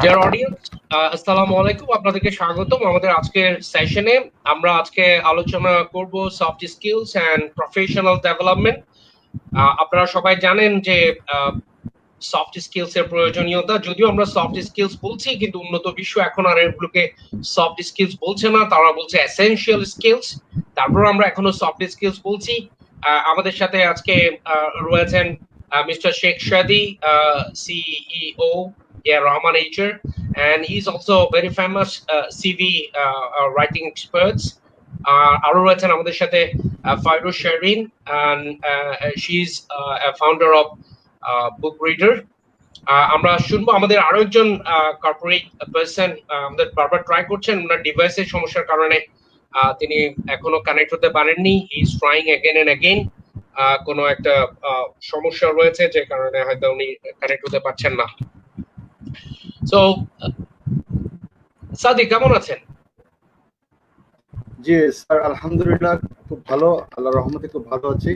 Dear audience, আসসালামু আলাইকুম। আপনাদেরকে স্বাগতম আমাদের আজকের সেশনে। আমরা আজকে আলোচনা করব soft skills and professional development. আপনারা সবাই জানেন যে সফট স্কিলস এর প্রয়োজনীয়তা। যদিও আমরা সফট স্কিলস বলছি, কিন্তু উন্নত বিশ্ব এখন আর এগুলোকে সফট স্কিলস বলছে না, তারা বলছে এসেনশিয়াল স্কিলস। তারপর আমরা এখনো সফট স্কিলস বলছি। আমাদের সাথে আজকে রয়েছেন মিস্টার শেখ শাদি, CEO Rahman HR, and he's also very famous CV writing experts. আরো রয়েছেন আমাদের সাথে Fairuz Shareen, and she is a founder of book reader. আমরা শুনবো আমাদের আরো একজন কর্পোরেট পার্সন আমাদের বারবার ট্রাই করছেন, ওনার ডিভাইসের সমস্যার কারণে তিনি এখনো কানেক্ট হতে পারেননি। He is trying again and again. কোনো একটা সমস্যা রয়েছে যে কারণে হয়তো উনি কানেক্ট হতে পারছেন না। সো সাদি, কেমন আছেন? জি স্যার, আলহামদুলিল্লাহ খুব ভালো, আল্লাহর রহমতে খুব ভালো আছি।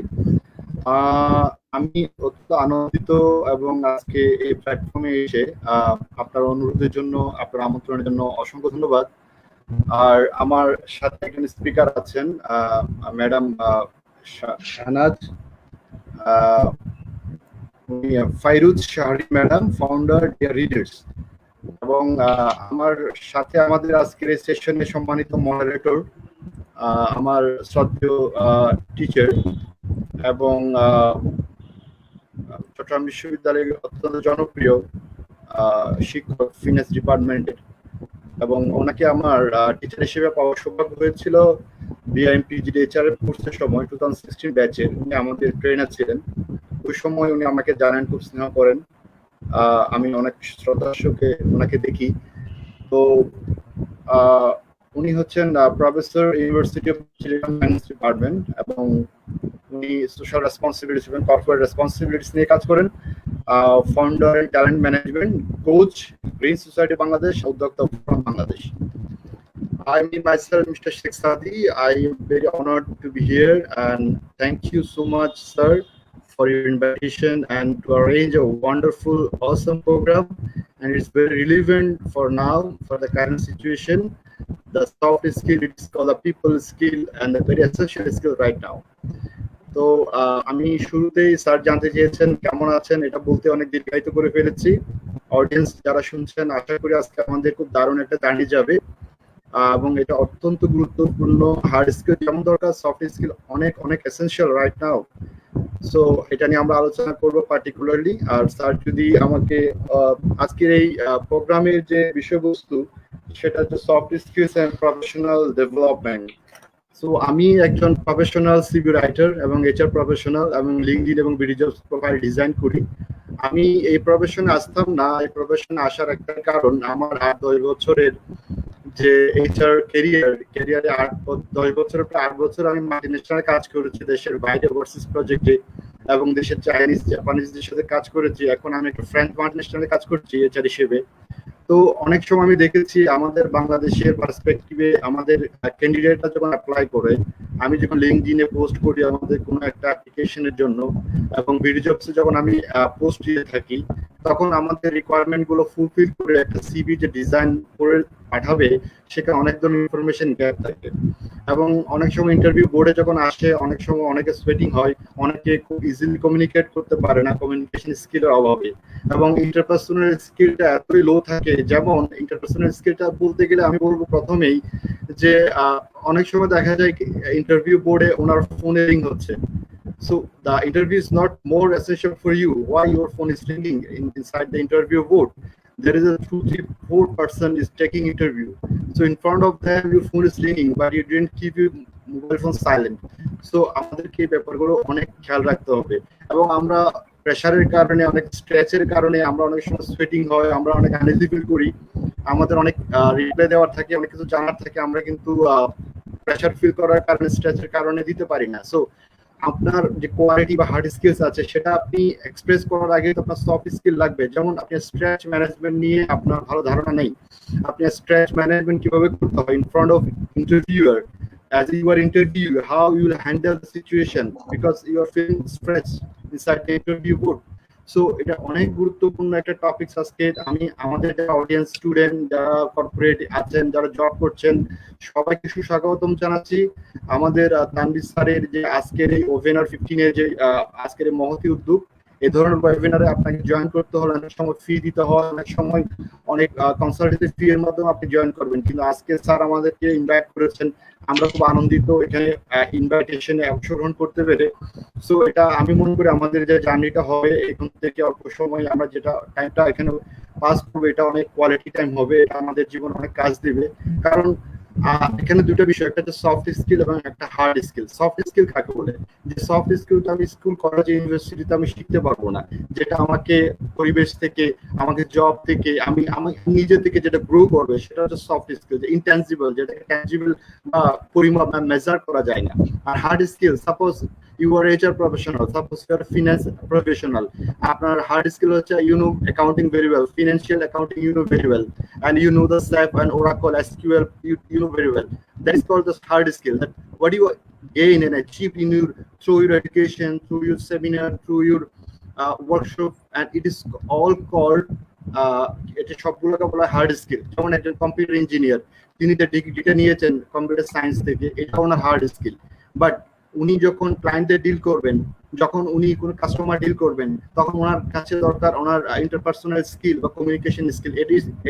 আমি অত্যন্ত আনন্দিত এবং আজকে এই প্ল্যাটফর্মে এসে আপনার অনুরোধের জন্য, আপনার আমন্ত্রণের জন্য অসংখ্য ধন্যবাদ। আর আমার সাথে একজন স্পিকার আছেন, madam Shahnaz Fairuz Shahri madam, founder dear readers. এবং আমার সাথে আমাদের আজকের এই সেশনে সম্মানিত মডারেটর, আমার শ্রদ্ধেয় টিচার এবং চট্টগ্রাম বিশ্ববিদ্যালয়ের অত্যন্ত জনপ্রিয় শিক্ষক ফিনান্স ডিপার্টমেন্টের, এবং ওনাকে আমার টিচার হিসেবে পাওয়ার সৌভাগ্য হয়েছিল বিআইএমপিজিডিএইচআর এর কোর্সের সময় 2016 ব্যাচের। উনি আমাদের ট্রেনার ছিলেন। ওই সময় উনি আমাকে জানেন, খুব স্নেহ করেন। আমি অনেক শ্রদ্ধার সঙ্গে ওনাকে দেখি। তো উনি হচ্ছেন professor, university of Chittagong finance department, এবং উনি সোশ্যাল রেসপন্সিবিলিটিস এবং কর্পোরেট রেসপন্সিবিলিটিস নিয়ে কাজ করেন। Founder in talent management, coach, green society Bangladesh, উদ্যোক্তা forum Bangladesh. I mean myself, Mr. Sheikh Sadi. I am very honored to be here, and thank you so much, sir, for your invitation and to arrange a wonderful, awesome program. And it's very relevant for now, for the current situation. The soft skill, it's called the people skill, and the very essential skill right now. তো আমি শুরুতেই sir জানতে চেয়েছেন কেমন আছেন, এটা বলতে অনেক দীর্ঘায়িত করে ফেলেছি। অডিয়েন্স যারা শুনছেন, আশা করি আজকে আমাদের খুব দারুণ একটা জার্নি যাবে, এবং এটা অত্যন্ত গুরুত্বপূর্ণ। হার্ড স্কিল যেমন দরকার, সফট স্কিল অনেক অনেক এসেনশিয়াল রাইট নাও। সো এটা নিয়ে আমরা আলোচনা করব পার্টিকুলারলি। আর স্যার যদি আমাকে আজকের এই প্রোগ্রামের যে বিষয়বস্তু, সেটা হচ্ছে soft skills and professional development. So আমি একজন প্রফেশনাল সিভি রাইটার এবং এইচআর প্রফেশনাল, এবং লিঙ্কডইন এবং বিডি জবস প্রোফাইল ডিজাইন করি। আমি এই প্রফেশনে আসতাম না, এই প্রফেশনে আসার একটা কারণ, আমার 8-10 বছরের যে এইচআর ক্যারিয়ারে 8-10 বছরের প্রায় 8 বছর আমি মাল্টিনেশনাল কাজ করেছি, দেশের বাইরে ওভারসিজ প্রজেক্টে, এবং দেশের চাইনিজ, জাপানিজদের সাথে কাজ করেছি। এখন আমি একটা ফ্রেঞ্চ মাল্টিনেশনালে কাজ করছি এইচআর হিসেবে। তো অনেক সময় আমি দেখেছি আমাদের বাংলাদেশের পার্সপেক্টিভে আমাদের ক্যান্ডিডেটরা যখন অ্যাপ্লাই করে, আমি যখন লিঙ্কডইনে পোস্ট করি আমাদের কোনো একটা অ্যাপ্লিকেশনের জন্য, এবং বিডি জবসে যখন আমি পোস্ট দিয়ে থাকি, তখন আমাদের রিকোয়ারমেন্ট গুলো ফুলফিল করে একটা সিভি যে ডিজাইন করে পাঠাবে, সেখানে অনেক ধরনের ইনফরমেশন গ্যাপ থাকে। এবং অনেক সময় ইন্টারভিউ বোর্ডে যখন আসে, অনেক সময় অনেকে সোয়েটিং হয়, অনেকে খুব ইজিলি কমিউনিকেট করতে পারে না কমিউনিকেশন স্কিলের অভাবে, এবং ইন্টারপার্সোনাল স্কিলটা এতই লো থাকে। যেমন ইন্টারপার্সোনাল স্কিলটা বলতে গেলে আমি বলবো প্রথমেই যে অনেক সময় দেখা যায় ইন্টারভিউ বোর্ডে ওনার ফোনে রিং হচ্ছে। So the interview is not more essential for you. Why your phone is ringing inside the interview board? There is a 2-3-4 person is taking interview. So in front of them your phone is ringing, but you didn't keep your mobile phone silent. So আমাদেরকে এই ব্যাপারগুলো অনেক খেয়াল রাখতে হবে। এবং আমরা প্রেসারের কারণে, অনেক স্ট্রেচের কারণে আমরা অনেক সময় সোয়েটিং হয়, আমরা অনেক আনইজি ফিল করি, আমাদের অনেক রিপ্লাই দেওয়ার থাকে, অনেক কিছু জানার থাকে, আমরা কিন্তু প্রেসার ফিল করার কারণে, স্ট্রেচের কারণে দিতে পারি না। সো আপনার যে কোয়ালিটি বা হার্ড স্কিলস আছে, সেটা আপনি এক্সপ্রেস করার আগে তো আপনার সফট স্কিল লাগবে। যেমন আপনি স্ট্রেচ ম্যানেজমেন্ট নিয়ে আপনার ভালো ধারণা নেই, আপনি স্ট্রেচ ম্যানেজমেন্ট কিভাবে করতে হয় in front of interviewer, as you are interviewed, how you will handle the situation, because you are feeling stretched inside the interview board. So এটা অনেক গুরুত্বপূর্ণ একটা টপিকস আজকে। আমি আমাদের যারা অডিয়েন্স, স্টুডেন্ট, যারা কর্পোরেট আছেন, যারা জব করছেন, সবাইকে সুস্বাগতম জানাচ্ছি আমাদের তানভীর স্যারের যে আজকের এই ওভেনার 15 এর যে আজকের এই মহতি উদ্যোগ। এই ধরনের ওয়েবিনারে আপনাকে জয়েন করতে হলে অনেক সময় ফি দিতে হয়, অনেক সময় অনেক কনসালটেন্সি ফি এর মাধ্যমে আপনি জয়েন করবেন, কিন্তু আজকে স্যার আমাদেরকে ইনভাইট করেছেন, আমরা খুব আনন্দিত এখানে ইনভাইটেশনে অংশগ্রহণ করতে পেরে। সো এটা আমি মনে করি আমাদের যে জার্নিটা হবে এখান থেকে অল্প সময় আমরা যেটা টাইমটা এখানে পাস করবো, এটা অনেক কোয়ালিটি টাইম হবে, এটা আমাদের জীবনে অনেক কাজ দিবে। কারণ এখানে দুটো বিষয়, একটা হচ্ছে সফট স্কিল এবং একটা হার্ড স্কিল। সফট স্কিল কাকে বলে? যে সফট স্কিলটা আমি স্কুল, কলেজ, ইউনিভার্সিটিতে আমি শিখতে পারবো না, যেটা আমাকে পরিবেশ থেকে, আমাকে জব থেকে, আমি নিজে থেকে যেটা গ্রো করবে, সেটা হচ্ছে সফট স্কিল, যে ইনট্যানজিবল, যেটা ট্যানজিবল বা পরিমাপ বা মেজার করা যায় না। আর hard skill, suppose you are HR professional, suppose you are finance professional, আপনার হার্ড স্কিল হচ্ছে you know accounting very well, financial accounting you know very well, and you know the SAP and Oracle, SQL, you know very well. That is called the hard skill. That what you gain and achieve in your through your education, through your seminar, through your workshop, and it is all called এটা সবগুলোকে বলা হয় hard skill. যেমন একজন computer engineer, তিনি তার ডিগ্রিটা নিয়েছেন কম্পিউটার সায়েন্স থেকে, এটা ওনার হার্ড স্কিল। বাট উনি যখন ক্লায়েন্টদের ডিল করবেন, যখন উনি কোনো কাস্টমার ডিল করবেন, তখন ওনার কাছে দরকার ওনার ইন্টারপার্সোনাল স্কিল বা কমিউনিকেশন স্কিল।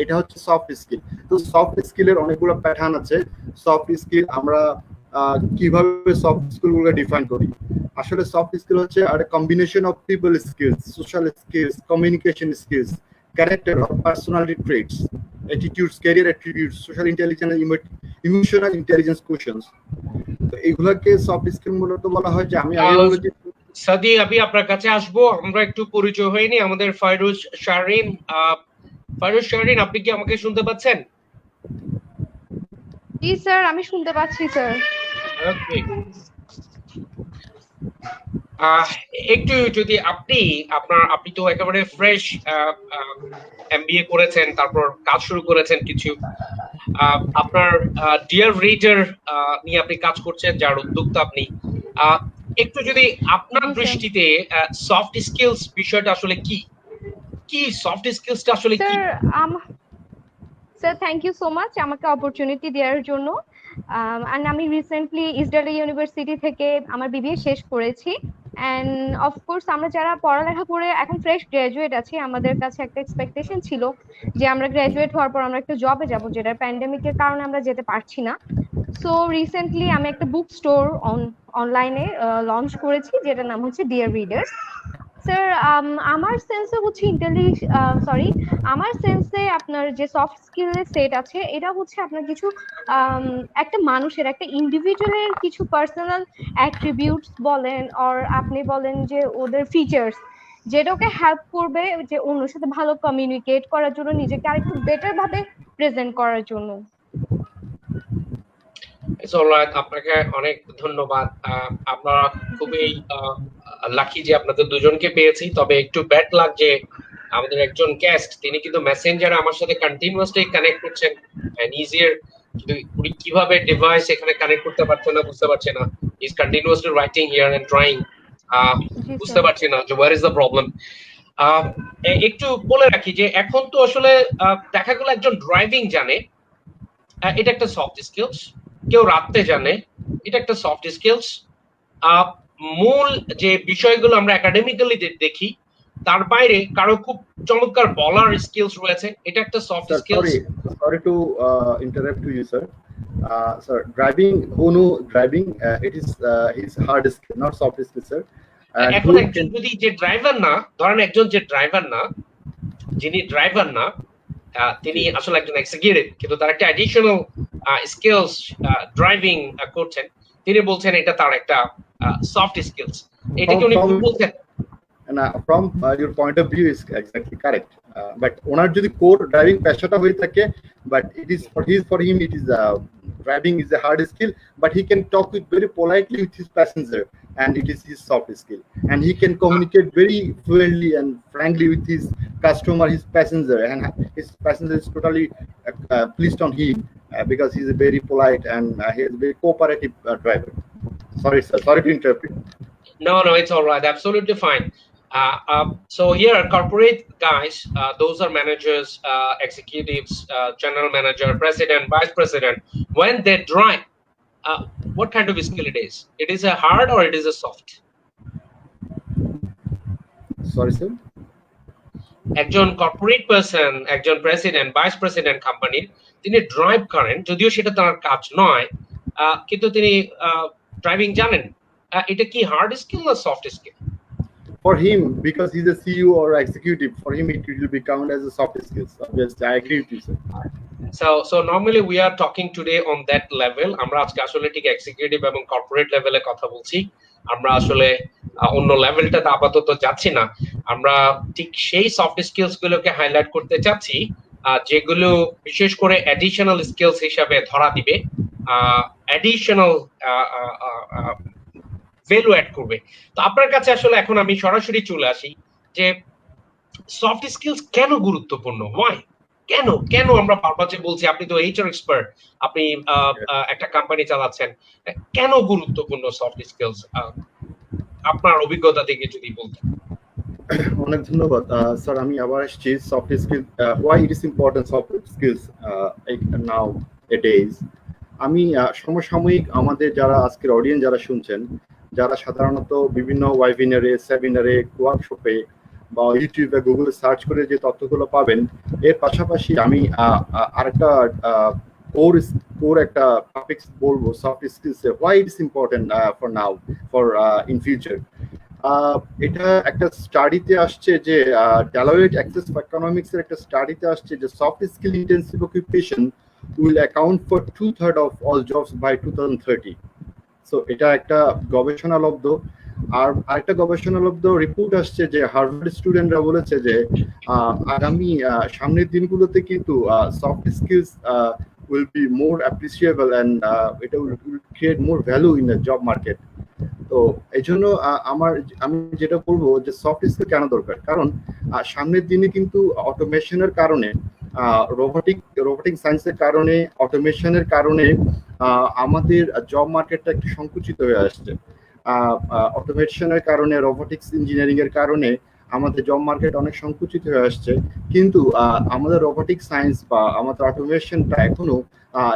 এটা হচ্ছে সফট স্কিল। তো সফট স্কিলের অনেকগুলো প্যাটার্ন আছে। সফট স্কিল আমরা কিভাবে সফট স্কিলগুলো ডিফাইন করি? আসলে সফট স্কিল হচ্ছে আর combination of people skills, social skills, communication skills, character or personality traits, attitudes, career attributes, social intelligence, emotional intelligence questions. তো এইগুলাকে সফট স্কিল মূলত বলা হয়। যে আমি আগে বলেছি, সাদি আমি আপনার কাছে আসবো, আমরা একটু পরিচয় হয়নি। আমাদের ফাইরুজ শাহরিন, ফাইরুজ শাহরিন, আপনি কি আমাকে শুনতে পাচ্ছেন? জি স্যার, আমি শুনতে পাচ্ছি স্যার। ওকে, একটু যদি আপনি তো একেবারে ফ্রেশ MBA করেছেন, তারপর কাজ শুরু করেছেন কিছু, আপনার ডিয়ার রিডার নিয়ে আপনি কাজ করছেন, যার উদ্যোক্তা আপনি। একটু যদি আপনার দৃষ্টিতে সফট স্কিলস বিষয়টা আসলে কি সফট স্কিলসটা আসলে কি? Sir thank you so much আমাকে অপরচুনিটি দেওয়ার জন্য। আমি রিসেন্টলি ইসরায়েলি ইউনিভার্সিটি থেকে আমার BBA শেষ করেছি। অ্যান্ড অফকোর্স আমরা যারা পড়ালেখা করে এখন ফ্রেশ গ্র্যাজুয়েট আছি, আমাদের কাছে একটা এক্সপেকটেশন ছিল যে আমরা গ্র্যাজুয়েট হওয়ার পর আমরা একটা জবে যাব, যেটা প্যান্ডেমিকের কারণে আমরা যেতে পারছি না। সো রিসেন্টলি আমি একটা বুক স্টোর অনলাইনে লঞ্চ করেছি, যেটার নাম হচ্ছে ডিয়ার রিডার্স। স্যার আমার সেন্সে হচ্ছে আমার সেন্সে আপনার যে সফট স্কিলের সেট আছে, এটা হচ্ছে আপনার কিছু একটা মানুষের, একটা ইন্ডিভিজুয়ালের কিছু পার্সোনাল অ্যাট্রিবিউটস বলেন, আর আপনি বলেন যে ওদের ফিচার্স, যেটাকে হেল্প করবে যে অন্যের সাথে ভালো কমিউনিকেট করার জন্য, নিজেকে আরেকটু বেটার ভাবে প্রেজেন্ট করার জন্য। আপনাকে অনেক ধন্যবাদ। আপনারা খুবই লাকি যে আপনাদের দুজনকে পেয়েছি। তবে একটু ব্যাড লাগ যে আমাদের একজন গেস্ট, তিনি কিন্তু মেসেঞ্জারে আমার সাথে কন্টিনিউয়াসলি কানেক্ট করছেন এন্ড ইজিয়ার, কিন্তু উনি কিভাবে ডিভাইস এখানে কানেক্ট করতে পারছেন না, বুঝতে পারছেন না। Is continuously writing here and drawing, বুঝতে পারছি না যে হোয়ার ইজ দ্য প্রবলেম। একটু বলে রাখি যে এখন তো আসলে দেখা গেল একজন ড্রাইভিং জানে, এটা একটা সফট স্কিলস। কেউ রাখতে জানে, এটা একটা সফট স্কিলস। মূল যে বিষয়গুলো আমরা একাডেমিক্যালি দেখি, তার বাইরে কারো খুব চমৎকার বলার স্কিলস রয়েছে, এটা একটা soft skills. Sorry to interrupt you sir. Sir driving, who know driving, it is his hard skill, not soft skill sir. এখন একজন যদি যে ড্রাইভার না, ধরেন একজন যে ড্রাইভার না, যিনি ড্রাইভার না, তিনি আসলে একজন এক্সিকিউটিভ, কিন্তু তার একটা অ্যাডিশনাল স্কিলস ড্রাইভিং করছেন, তিনি বলছেন এটা তার একটা সফট স্কিলস। এটা কি উনি বলছেন? না, from your point of view is exactly correct, but ওনার যদি কোর ড্রাইভিং পেশাটা হয়ে থাকে, but it is for him it is driving is a hard skill, but he can talk with very politely with his passenger, and it is his soft skill, and he can communicate very fluently and frankly with his customer, his passenger, and his passenger is totally pleased on him because he is a very polite and he is a very cooperative driver. Sorry sir, sorry to interrupt you. No, it's all right, absolutely fine. So here, corporate guys, those are managers, executives, general manager, president, vice president. When they drive, what kind of skill it is? It is a hard or it is a soft? Sorry, sir. একজন corporate person, একজন president, vice president কোম্পানির, তিনি drive করেন, যদিও সেটা তার কাজ নয়, কিন্তু তিনি ড্রাইভিং জানেন। এটা কি হার্ড স্কিল না soft skill? For him, because he's a CEO or executive, for him it will be counted as a soft skills. Yes, I agree with you, sir. So normally we are talking today on that level. আমরা আজকে আসলে ঠিক executive এবং corporate লেভেলে কথা বলছি। আমরা আসলে অন্য লেভেলটাতে আপাতত যাচ্ছি না। আমরা ঠিক সেই সফট স্কিলস গুলোকে হাইলাইট করতে চাচ্ছি, যেগুলো বিশেষ করে অ্যাডিশনাল স্কিলস হিসাবে ধরা দিবে, অ্যাডিশনাল ভ্যালু অ্যাড করবে। তো আপনার কাছে আসলে এখন আমি সরাসরি চলে আসি যে সফট স্কিলস কেন গুরুত্বপূর্ণ, ওয়াই, কেন কেন আমরা বারবার যে বলছি, আপনি তো এইচআর এক্সপার্ট, আপনি একটা কোম্পানি চালাচ্ছেন, কেন গুরুত্বপূর্ণ সফট স্কিলস আপনার অভিজ্ঞতা থেকে যদি বলতেন। অনেক ধন্যবাদ স্যার। আমি আবার আসছি soft skill, why it is important soft skills now A days. আমি সমসাময়িক আমাদের যারা আজকের অডিয়েন্স যারা শুনছেন, যারা সাধারণত বিভিন্ন ওয়েবিনারে, সেমিনারে, ওয়ার্কশপে বা ইউটিউবে, গুগলে সার্চ করে যে তথ্যগুলো পাবেন, এর পাশাপাশি আমি আরেকটা কোর একটা টপিকস বলবো soft skills, why it is important for now, for in future. এটা একটা স্টাডিতে আসছে যে ডেলোয়েট অ্যাক্সেস অফ ইকোনমিক্স এর একটা স্টাডিতে আসছে যে soft skill intensive occupation will account for 2/3 of all jobs by 2030। So এটা একটা গবেষণালব্ধ। আর আরেকটা গবেষণালব্ধ রিপোর্ট আসছে যে হার্ভার্ড স্টুডেন্টরা বলেছে যে আগামী সামনের দিনগুলোতে কিন্তু soft skills will be more appreciable and it will create more value in the job market. তো এই জন্য আমি যেটা বলবো যে সফট স্কিল কেন দরকার, কারণ সামনের দিনে কিন্তু অটোমেশনের কারণে, রোবোটিক সায়েন্সের কারণে, অটোমেশনের কারণে আমাদের জব মার্কেটটা একটু সংকুচিত হয়ে আসছে। অটোমেশনের কারণে, রোবোটিক্স ইঞ্জিনিয়ারিং এর কারণে আমাদের জব মার্কেট অনেক সংকুচিত হয়ে আসছে। কিন্তু আমাদের রোবোটিক সায়েন্স বা আমাদের অটোমেশনটা এখনো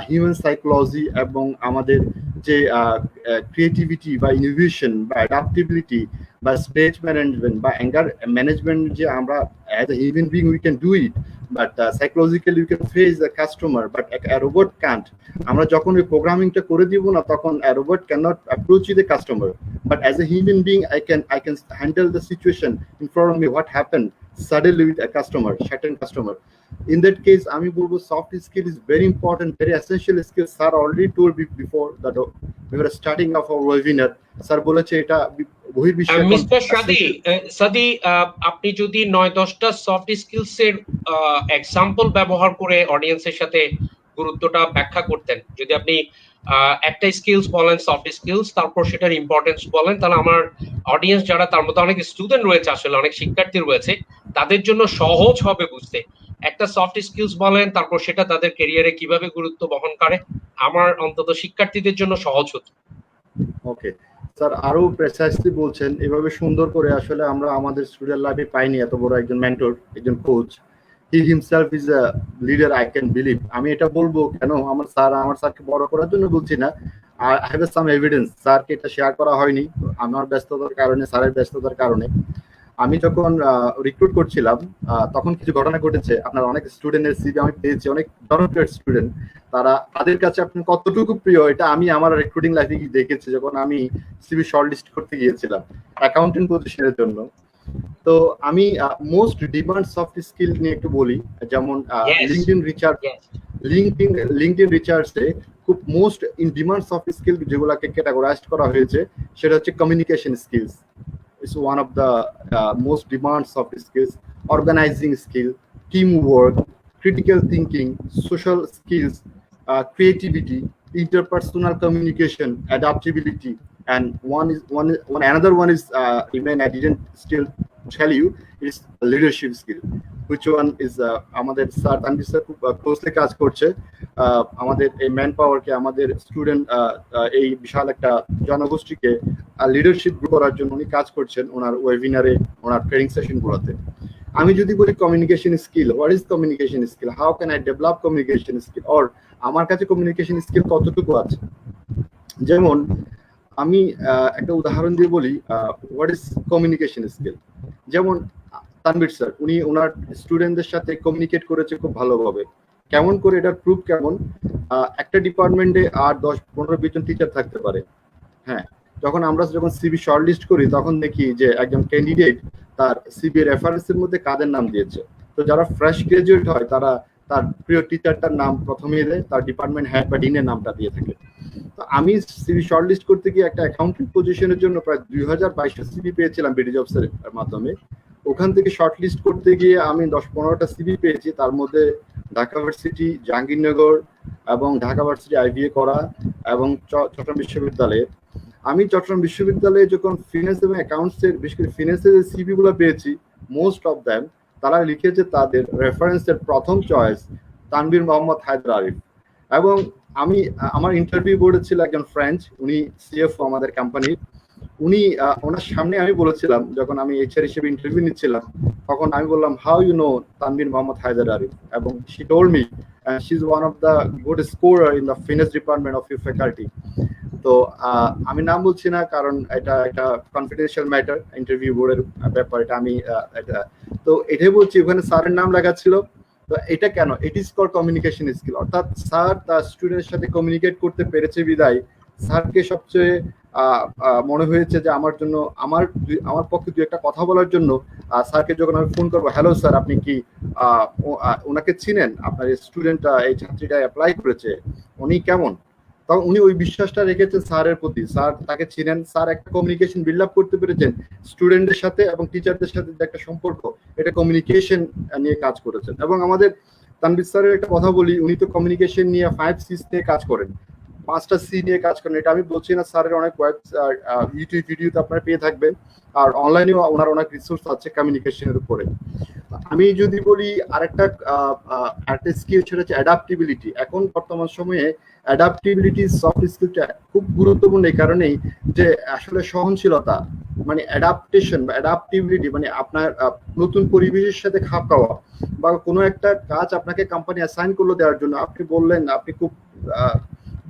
হিউম্যান সাইকোলজি এবং আমাদের যে ক্রিয়েটিভিটি বা ইনোভেশন বা অ্যাডাপ্টেবিলিটি বা স্টেজ ম্যানেজমেন্ট বা অ্যাঙ্গার ম্যানেজমেন্ট, যে আমরা as a human being we can do it, but psychologically we can face the customer, but robot can't. আমরা যখন ওই প্রোগ্রামিংটা করে দিব না, তখন robot can not approach the customer, but as a human being I can handle the situation in front of me, what happened suddenly with a customer, certain customer. In that case ami bolbo soft skill is very important, very essential skill. Sir already told me before that we were starting of our webinar, sir boleche eta বহির্বিশ্বে। Mister সাদি, আপনি যদি 9-10টা soft skills এর example ব্যবহার করে অডিয়েন্সের সাথে গুরুত্বটা ব্যাখ্যা করতেন, যদি আপনি একটা স্কিলস বলেন সফট স্কিলস, তারপর সেটার ইম্পর্টেন্স বলেন, তাহলে আমার অডিয়েন্স যারা, তার মধ্যে অনেক স্টুডেন্ট রয়েছে, আসলে অনেক শিক্ষার্থী রয়েছে, তাদের জন্য সহজ হবে বুঝতে। একটা সফট স্কিলস বলেন, তারপর সেটা তাদের ক্যারিয়ারে কিভাবে গুরুত্ব বহন করে, আমার অন্তত শিক্ষার্থীদের জন্য সহজ হতো। ওকে স্যার, আরো প্রেসাইসলি বলছেন, এভাবে সুন্দর করে আসলে আমরা আমাদের স্টুডেন্ট লাইফে পাইনি এত বড় একজন মেন্টর, একজন coach. He himself is a leader, I can believe. আমি এটা বলবো কেন, আমার স্যারকে বড় করার জন্য বলছি না, I have some evidence. স্যারকে এটা শেয়ার করা হয়নি আমার ব্যস্ততার কারণে, স্যারের ব্যস্ততার কারণে। আমি যখন রিক্রুট করছিলাম তখন কিছু ঘটনা ঘটেছে। আপনার অনেক স্টুডেন্টের সিভি আমি পেয়েছি, অনেক জনপ্রিয় স্টুডেন্ট, তাদের কাছে আপনি কতটুকু প্রিয় এটা আমি আমার রিক্রুটিং লাইফে দেখেছি, যখন আমি সিভি শর্টলিস্ট করতে গিয়েছিলাম অ্যাকাউন্টেন্ট পজিশনের জন্য। তো আমি মোস্ট ডিমান্ড সফট স্কিল নিয়ে একটু বলি, যেমন লিঙ্কডইন রিচার্জে খুব most in demand soft skill যেগুলোকে ক্যাটাগরাইজড করা হয়েছে, সেটা হচ্ছে communication skills. It's one of the most demand soft skills. Organizing skill, teamwork, critical thinking, social skills, creativity, interpersonal communication, adaptability, and another one is even I didn't still tell you, is leadership skill, which one is আমাদের sir Tanvir sir খুব closely কাজ করছে। আমাদের এই man পাওয়ারকে, আমাদের student এই বিশাল একটা জনগোষ্ঠীকে লিডারশিপ করার জন্য উনি কাজ করছেন ওনার ওয়েবিনারে, ওনার ট্রেনিং সেশনগুলোতে। আমি যদি বলি communication skill, what is communication skill, how can I develop communication skill, or আমার কাছে কমিউনিকেশন স্কিল কতটুকু আছে। যেমন আমি একটা উদাহরণ দিয়ে বলি হোয়াট ইজ কমিউনিকেশন স্কিল। যেমন তানভীর স্যার, উনি ওনার স্টুডেন্টদের সাথে কমিউনিকেট করেছে খুব ভালোভাবে। কেমন করে, এটার প্রুফ কেমন, একটা ডিপার্টমেন্টে আর 10-15-20 জন টিচার থাকতে পারে। হ্যাঁ, আমরা যখন সিভি শর্টলিস্ট করি তখন দেখি যে একজন ক্যান্ডিডেট তার সিভি রেফারেন্সের মধ্যে কাদের নাম দিয়েছে। তো যারা ফ্রেশ গ্রাজুয়েট হয় তারা তার প্রিয় টিচারটার নাম প্রথমেই দেয়, তার ডিপার্টমেন্ট হেড বা ডিনের নামটা দিয়ে থাকে। তো আমি সিভি শর্টলিস্ট করতে গিয়ে একটা অ্যাকাউন্টিং পজিশনের জন্য প্রায় 2022টা সিভি পেয়েছিলাম বিডি জবসের মাধ্যমে। ওখান থেকে শর্টলিস্ট করতে গিয়ে আমি 10-15টা সিভি পেয়েছি। তার মধ্যে ঢাকা ভার্সিটি, জাহাঙ্গীরনগর এবং ঢাকা ভার্সিটি আইবিএ করা এবং চট্টগ্রাম বিশ্ববিদ্যালয়ে। আমি চট্টগ্রাম বিশ্ববিদ্যালয়ে যখন ফিনান্স এবং অ্যাকাউন্টসের, বিশেষ করে ফিনান্সের যে সিভি গুলো পেয়েছি, মোস্ট অফ দ্যাম তারা লিখেছে তাদের রেফারেন্সের প্রথম চয়েস তানভীর মোহাম্মদ হায়দার আরিফ। এবং আমি আমার ইন্টারভিউ বোর্ডে ছিল একজন ফ্রেঞ্চ, উনি সিএফও আমাদের কোম্পানির। উনি ওনার সামনে আমি বলেছিলাম, যখন আমি এইচআর হিসেবে ইন্টারভিউ নিচ্ছিলাম, তখন আমি বললাম how you know Tanvir Mohammad Haider Arif, এবং she told me she is one of the good scorer in the finance department of your faculty. তো আমি নাম বলছি না কারণ এটা একটা কনফিডেন্সিয়াল ম্যাটার, ইন্টারভিউ বোর্ডের ব্যাপার, এটা আমি তো এটাই বলছি, ওখানে স্যারের নাম লেখা ছিল। তো এটা কেন, it is called communication skill. অর্থাৎ স্যার তার স্টুডেন্টের সাথে কমিউনিকেট করতে পেরেছে বিদায় স্যারকে সবচেয়ে মনে হয়েছে যে আমার জন্য, আমার পক্ষে দু একটা কথা বলার জন্য স্যারকে যখন আমি ফোন করবো, হ্যালো স্যার, আপনি কি ওনাকে চিনেন, আপনার স্টুডেন্টটা, এই ছাত্রীটা অ্যাপ্লাই করেছে, উনি কেমন, তখন উনি ওই বিশ্বাসটা রেখেছেন স্যারের প্রতি। স্যার তাকে চিনেন, স্যার একটা কমিউনিকেশন বিল্ড আপ করতে পেরেছেন স্টুডেন্টদের সাথে এবং টিচারদের সাথে যে একটা সম্পর্ক, এটা কমিউনিকেশন নিয়ে কাজ করেছেন। এবং আমাদের তানভীর স্যারের একটা কথা বলি, উনি তো কমিউনিকেশন নিয়ে 5 C's নিয়ে কাজ করেন, 5টা সি নিয়ে কাজ করেন। এটা আমি বলছি না, স্যারের অনেক ইউটিউব ভিডিওতে আপনারা পেয়ে থাকবেন, আর অনলাইনেও ওনার অনেক রিসোর্স আছে কমিউনিকেশনের উপরে। আমি যদি বলি আরেকটা স্কিল, সেটা হচ্ছে অ্যাডাপ্টিবিলিটি। এখন বর্তমান সময়ে অ্যাডাপ্টিবিলিটি সফট স্কিলটা খুব গুরুত্বপূর্ণ এই কারণেই যে আসলে সহনশীলতা, মানে অ্যাডাপ্টেশন বা অ্যাডাপ্টিবিলিটি, মানে আপনার নতুন পরিবেশের সাথে খাপ খাওয়া, বা কোনো একটা কাজ আপনাকে কোম্পানি অ্যাসাইন করলো দেওয়ার জন্য, আপনি বললেন, আপনি খুব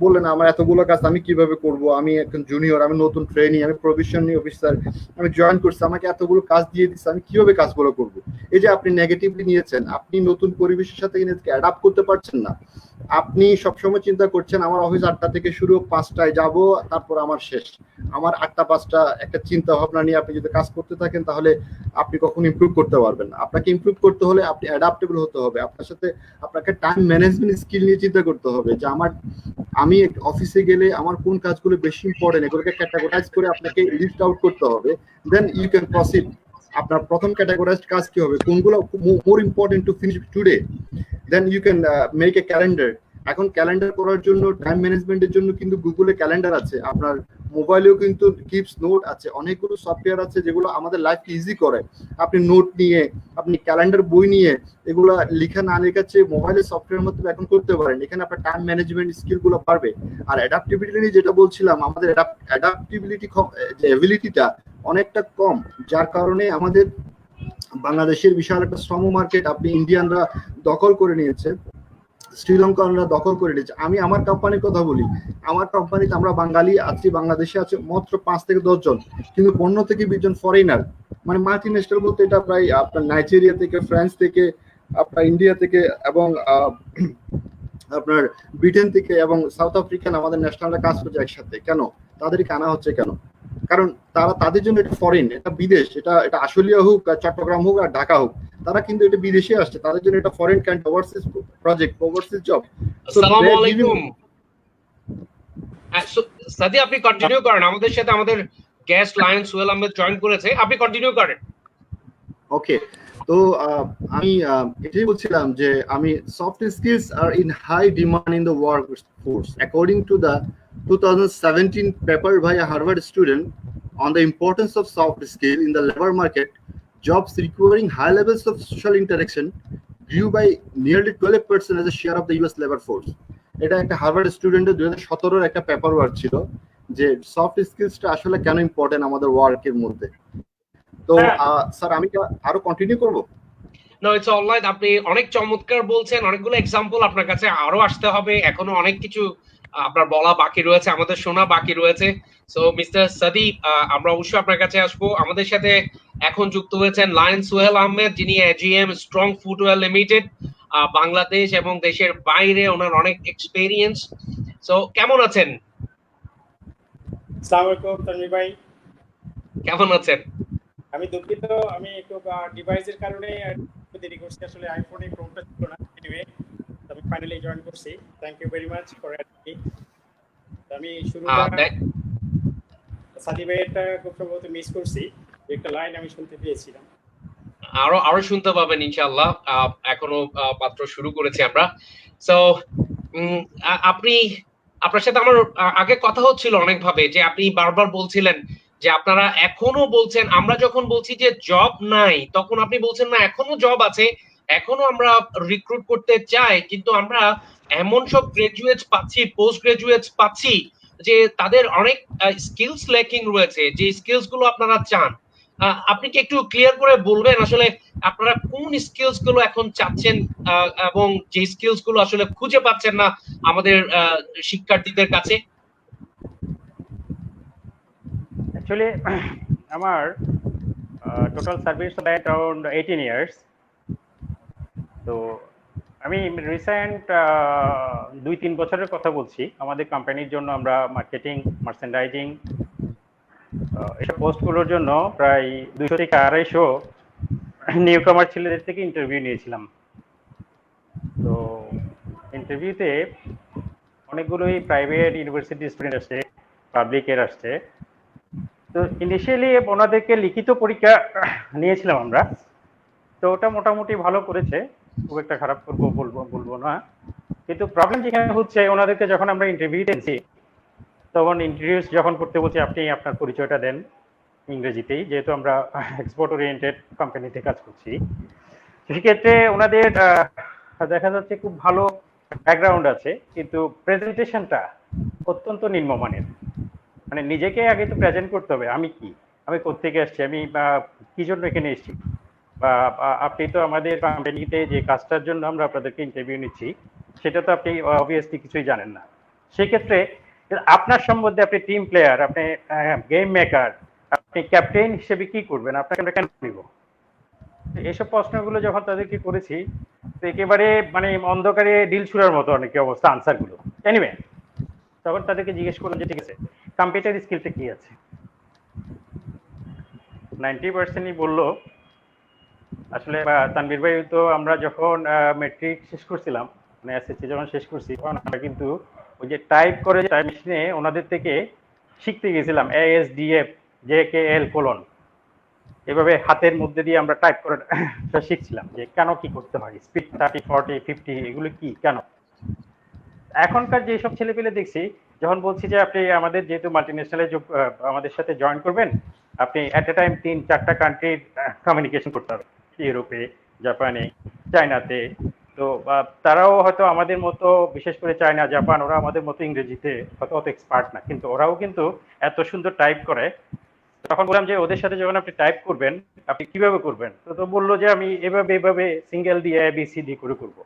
বললেন আমার এতগুলো কাজ আমি কিভাবে করব, আমি একজন জুনিয়র, আমি নতুন ট্রেনি, আমি প্রভিশনারি অফিসার, আমি জয়েন করছি, আমাকে এতগুলো কাজ দিয়ে দিচ্ছে, আমি কিভাবে কাজগুলো করব। এই যে আপনি নেগেটিভলি নিয়েছেন, আপনি নতুন পরিবেশের সাথে নিজেকে অ্যাডাপ্ট করতে পারছেন না। আপনি সবসময় চিন্তা করছেন আমার অফিস 8টা থেকে শুরু, 5টায় যাব, তারপর আমার শেষ, আমার 8টা 5টা একটা চিন্তা ভাবনা নিয়ে আপনি যদি কাজ করতে থাকেন, তাহলে আপনি কখনো ইমপ্রুভ করতে পারবেন না। আপনাকে ইমপ্রুভ করতে হলে আপনি অ্যাডাপ্টেবল হতে হবে, আপনাকে টাইম ম্যানেজমেন্ট স্কিল নিয়ে চিন্তা করতে হবে যে আমি অফিসে গেলে আমার কোন কাজগুলো বেশি ইম্পর্টেন্ট, এগুলোকে ক্যাটাগরাইজ করে আপনাকে লিস্ট আউট করতে হবে। Then you can proceed. আপনার প্রথম ক্যাটাগরাইজড কাজ কি হবে, কোনগুলো more important to finish today. Then you can make a calendar. এখন ক্যালেন্ডার করার জন্য, টাইম ম্যানেজমেন্টের জন্য কিন্তু গুগলে ক্যালেন্ডার আছে, আপনার মোবাইলেও কিন্তু কিপস নোট আছে, অনেকগুলো সফটওয়্যার আছে যেগুলো আমাদের লাইফকে ইজি করে। আপনি নোট নিয়ে, আপনি ক্যালেন্ডার বই নিয়ে এগুলো লিখা না লেখার চেয়ে মোবাইলের সফটওয়্যার মধ্যে এখন করতে পারেন। এখানে আপনার টাইম ম্যানেজমেন্ট স্কিলগুলো বাড়বে। আর অ্যাডাপ্টিবিলিটি নিয়ে যেটা বলছিলাম, আমাদের অ্যাডাপ্টিবিলিটি যে এবিলিটিটা অনেকটা কম, যার কারণে আমাদের বাংলাদেশের বিশাল একটা শ্রম মার্কেট আপনি ইন্ডিয়ানরা দখল করে নিয়েছে, শ্রীলঙ্কানরা দখল করে নিয়েছে। আমি আমার কোম্পানির কথা বলি, আমার কোম্পানিতে আমরা বাঙালি আছি, বাংলাদেশে আছে মাত্র 5 থেকে 10 জন, কিন্তু 15 থেকে 20 জন ফরেনার, মানে মাল্টি ন্যাশনাল বলতে এটা প্রায় আপনার নাইজেরিয়া থেকে, ফ্রান্স থেকে, আপনার ইন্ডিয়া থেকে, এবং আপনার ব্রিটেন থেকে এবং সাউথ আফ্রিকান আমাদের ন্যাশনালরা কাজ করছে একসাথে। কেন তাদেরকে আনা হচ্ছে কেন? কারণ তাদের জন্য এটা ফরেন, এটা বিদেশ, এটা আশুলিয়া হোক, চট্টগ্রাম হোক, আর ঢাকা হোক, তারা কিন্তু এটা বিদেশে আসছে, তাদের জন্য এটা foreign kind overseas project, overseas job. আসসালামু আলাইকুম। সাদি, আপনি কন্টিনিউ করেন, আমাদের সাথে আমাদের guest lion Sohel Ahmed join করেছে, আপনি কন্টিনিউ করেন। ওকে, তো আমি এটাই বলছিলাম যে আমি soft skills are in high demand in the workforce according to the 2017 paper by a Harvard student on the importance of soft skill in the labor market. Jobs requiring high levels of social interaction grew by nearly 12% as a share of the US labor force. এটা একটা Harvard স্টুডেন্টের 2017 একটা paper work ছিল যে soft স্কিলসটা আসলে কেন important আমাদের ওয়ার্কের মধ্যে। তো স্যার আমি কি আরো কন্টিনিউ করব? No, it's alright. আপনি অনেক চমৎকার বলছেন, অনেকগুলো এক্সাম্পল আপনার কাছে আরো আসতে হবে, এখনো অনেক কিছু আপনার বলা বাকি রয়েছে, আমাদের শোনা বাকি রয়েছে। সো মিস্টার সাদীপ, আমরা অবশ্যই আপনার কাছে আসবো। আমাদের সাথে এখন যুক্ত হয়েছেন লায়ন সোহেল আহমেদ, যিনি AGM strong footwear limited, Bangladesh এবং দেশের বাইরে ওনার অনেক এক্সপেরিয়েন্স। সো কেমন আছেন? আসসালামু আলাইকুম তানভীর ভাই। কেমন আছেন? আমি দুঃখিত, আমি একটু ডিভাইসের কারণে একটু দেরি করছি। আসলে আইফোনে ক্রোমটা ছিল না। এনিওয়ে, আমি ফাইনালি জয়েন করছি। Thank you very much for having me. আমি শুরুটা সাদিব ভাইয়েরটা খুব সম্ভবত মিস করছি, একটা লাইন আমি শুনতে পেয়েছিলাম। আরো শুনতে পাবেন ইনশাআল্লাহ, এখনো মাত্র শুরু করেছি আমরা। সো আপনি, আপনার সাথে আমার আগে কথা হচ্ছিল অনেক ভাবে, যে আপনি বারবার বলছিলেন যে আপনারা এখনো বলছেন, আমরা যখন বলছি যে জব নাই, তখন আপনি বলছেন না এখনো জব আছে, এখনো আমরা রিক্রুট করতে চাই, কিন্তু আমরা এমন সব গ্রাজুয়েটস পাচ্ছি, পোস্ট গ্রাজুয়েটস পাচ্ছি যে তাদের অনেক স্কিলস ল্যাকিং রয়েছে, যে স্কিলস গুলো আপনারা চান। আপনি কি একটু ক্লিয়ার করে বলবেন আসলে আপনারা কোন স্কিলস গুলো এখন চাচ্ছেন, এবং যে স্কিলস গুলো আসলে খুঁজে পাচ্ছেন না আমাদের শিক্ষার্থীদের কাছে? অ্যাকচুয়ালি আমার টোটাল সার্ভিস অ্যারাউন্ড 18 ইয়ার্স। তো আমি রিসেন্ট 2-3 বছরের কথা বলছি। আমাদের কোম্পানির জন্য আমরা মার্কেটিং, মার্চেন্ডাইজিং এসব পোস্টগুলোর জন্য প্রায় 200 থেকে 250 নিউ কামার ছেলেদের থেকে ইন্টারভিউ নিয়েছিলাম। তো ইন্টারভিউতে অনেকগুলোই প্রাইভেট ইউনিভার্সিটি স্টুডেন্ট আসছে, পাবলিকের আসছে। তো ইনিশিয়ালি ওনাদেরকে লিখিত পরীক্ষা নিয়েছিলাম আমরা। তো ওটা মোটামুটি ভালো করেছে, খুব একটা খারাপ বলবো না। কিন্তু প্রবলেম যেখানে হচ্ছে, ওনাদেরকে যখন আমরা ইন্টারভিউ দিয়েছি, তখন ইন্ট্রোডিউস যখন করতে বলছি আপনি আপনার পরিচয়টা দেন ইংরেজিতেই, যেহেতু আমরা এক্সপোর্ট ওরিয়েন্টেড কোম্পানিতে কাজ করছি। সেক্ষেত্রে ওনাদের দেখা যাচ্ছে খুব ভালো ব্যাকগ্রাউন্ড আছে, কিন্তু প্রেজেন্টেশনটা অত্যন্ত নিম্নমানের। মানে নিজেকে আগে তো প্রেজেন্ট করতে হবে, আমি কি, আমি কোত্থেকে আসছি, আমি কি জন্য এখানে এসেছি, বা আপনি তো আমাদের কোম্পানিতে যে কাজটার জন্য আমরা আপনাদেরকে ইন্টারভিউ নিচ্ছি, সেটা তো আপনি অবভিয়াসলি কিছুই জানেন না। সেক্ষেত্রে আপনার সম্বন্ধে, আপনি টিম প্লেয়ার, আপনি গেম মেকার, আপনি ক্যাপ্টেন হিসেবে কি করবেন, আপনাকে আমরা কেন নিব? এইসব প্রশ্নগুলো যখন তাদেরকে করেছি, তো একেবারে মানে অন্ধকারে ডিল ছুড়ার মতো অনেকে অবস্থা আনসারগুলো। এনিওয়ে, তখন তাদেরকে জিজ্ঞেস করলাম যে ঠিক আছে, কম্পিউটার স্কিলটা কি আছে। 90%ই বললো আসলে তানভীর ভাই, তো আমরা যখন মেট্রিক শেষ করছিলাম, মানে এসএসসি যখন শেষ করছি, তখন আমরা কিন্তু ওই যে টাইপ করে টাইপ মেশিনে ওনাদের থেকে শিখতে গেছিলাম ASDF JKL কোলন, এভাবে হাতের মধ্যে দিয়ে আমরা টাইপ করে শিখছিলাম যে কেন কি করতে হয়, স্পিড 30, 40, 50 এগুলো কি কেন। এখনকার যেসব ছেলেপেলে দেখছি, যখন বলছি যে আপনি আমাদের যেহেতু মাল্টিন্যাশনালে আমাদের সাথে জয়েন করবেন, আপনি এট এ টাইম 3-4টা কান্ট্রির কমিউনিকেশন করতে হবে, ইউরোপে, জাপানে, চায়নাতে। তো তারাও হয়তো আমাদের মতো, বিশেষ করে চায়না, জাপান, ওরা আমাদের মতো ইংরেজিতে হয়তো অত এক্সপার্ট না, কিন্তু ওরাও কিন্তু এত সুন্দর টাইপ করে। তখন বললাম যে ওদের সাথে যখন আপনি টাইপ করবেন, আপনি কিভাবে করবেন? তো বললো যে আমি এভাবে সিঙ্গেল দিয়ে ABCD করে করবো।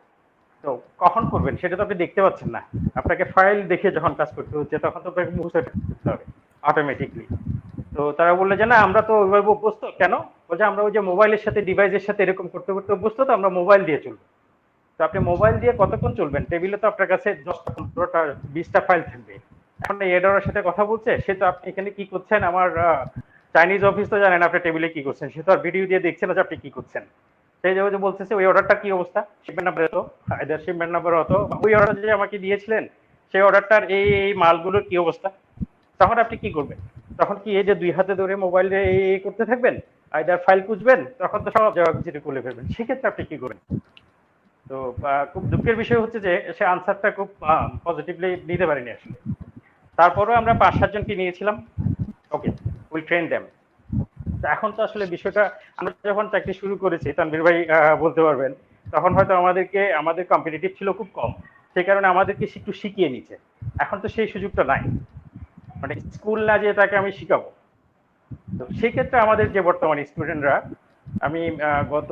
তো কখন করবেন সেটা তো আপনি দেখতে পাচ্ছেন না, আপনাকে ফাইল দেখে যখন কাজ করতে হচ্ছে, তখন তো আপনাকে মুখস্থ করতে হবে অটোমেটিকলি। তো তারা বললো যে না, আমরা তো ওইভাবে অভ্যস্ত। কেন? বলছে আমরা ওই যে মোবাইলের সাথে, ডিভাইসের সাথে এরকম করতে করতে অভ্যস্ত, তো আমরা মোবাইল দিয়ে চলবো। তো আপনি মোবাইল দিয়ে কতক্ষণ চলবেন? টেবিলে তো আপনার কাছে 10টা, 15টা, 20টা ফাইল থাকবে। এখন এডারের সাথে কথা বলছে, সে তো আপনি এখানে কি করছেন, আমার চাইনিজ অফিস তো জানেন আপনি টেবিলে কি করছেন, সে তো আর ভিডিও দিয়ে দেখছে না যে আপনি কি করছেন। সেই যে বলতেছে ওই অর্ডারটা কি অবস্থা, শিপমেন্ট নাম্বার হতো, এদের শিপমেন্ট নাম্বার হতো, ওই অর্ডার যে আমাকে দিয়েছিলেন সেই অর্ডারটার এই মালগুলোর কি অবস্থা। তখন আপনি কি করবেন? তখন কি এই যে 2 হাতে ধরে মোবাইলে এই করতে থাকবেন, আইদার ফাইল খুঁজবেন, তখন তো সব জবাব যেটা খুলে ফেলবেন। সেক্ষেত্রে আপনি কি করবেন? তো খুব দুঃখের বিষয় হচ্ছে যে সে আনসারটা খুব পজিটিভলি নিতে পারিনি আসলে। তারপরেও আমরা 5-7 জনকে নিয়েছিলাম, ওকে উইল ট্রেন দেম। এখন তো আসলে বিষয়টা, আমরা যখন চাকরি শুরু করেছি, তানভীর ভাই বলতে পারবেন, তখন হয়তো আমাদের কম্পিটিটিভ ছিল খুব কম। সেই কারণে আমাদেরকে একটু শিখিয়ে নিচ্ছে। এখন তো সেই সুযোগটা নাই, মানে স্কুল না যেয়ে তাকে আমি শিখাবো। তো সেই ক্ষেত্রে আমাদের যে বর্তমান স্টুডেন্টরা, আমি গত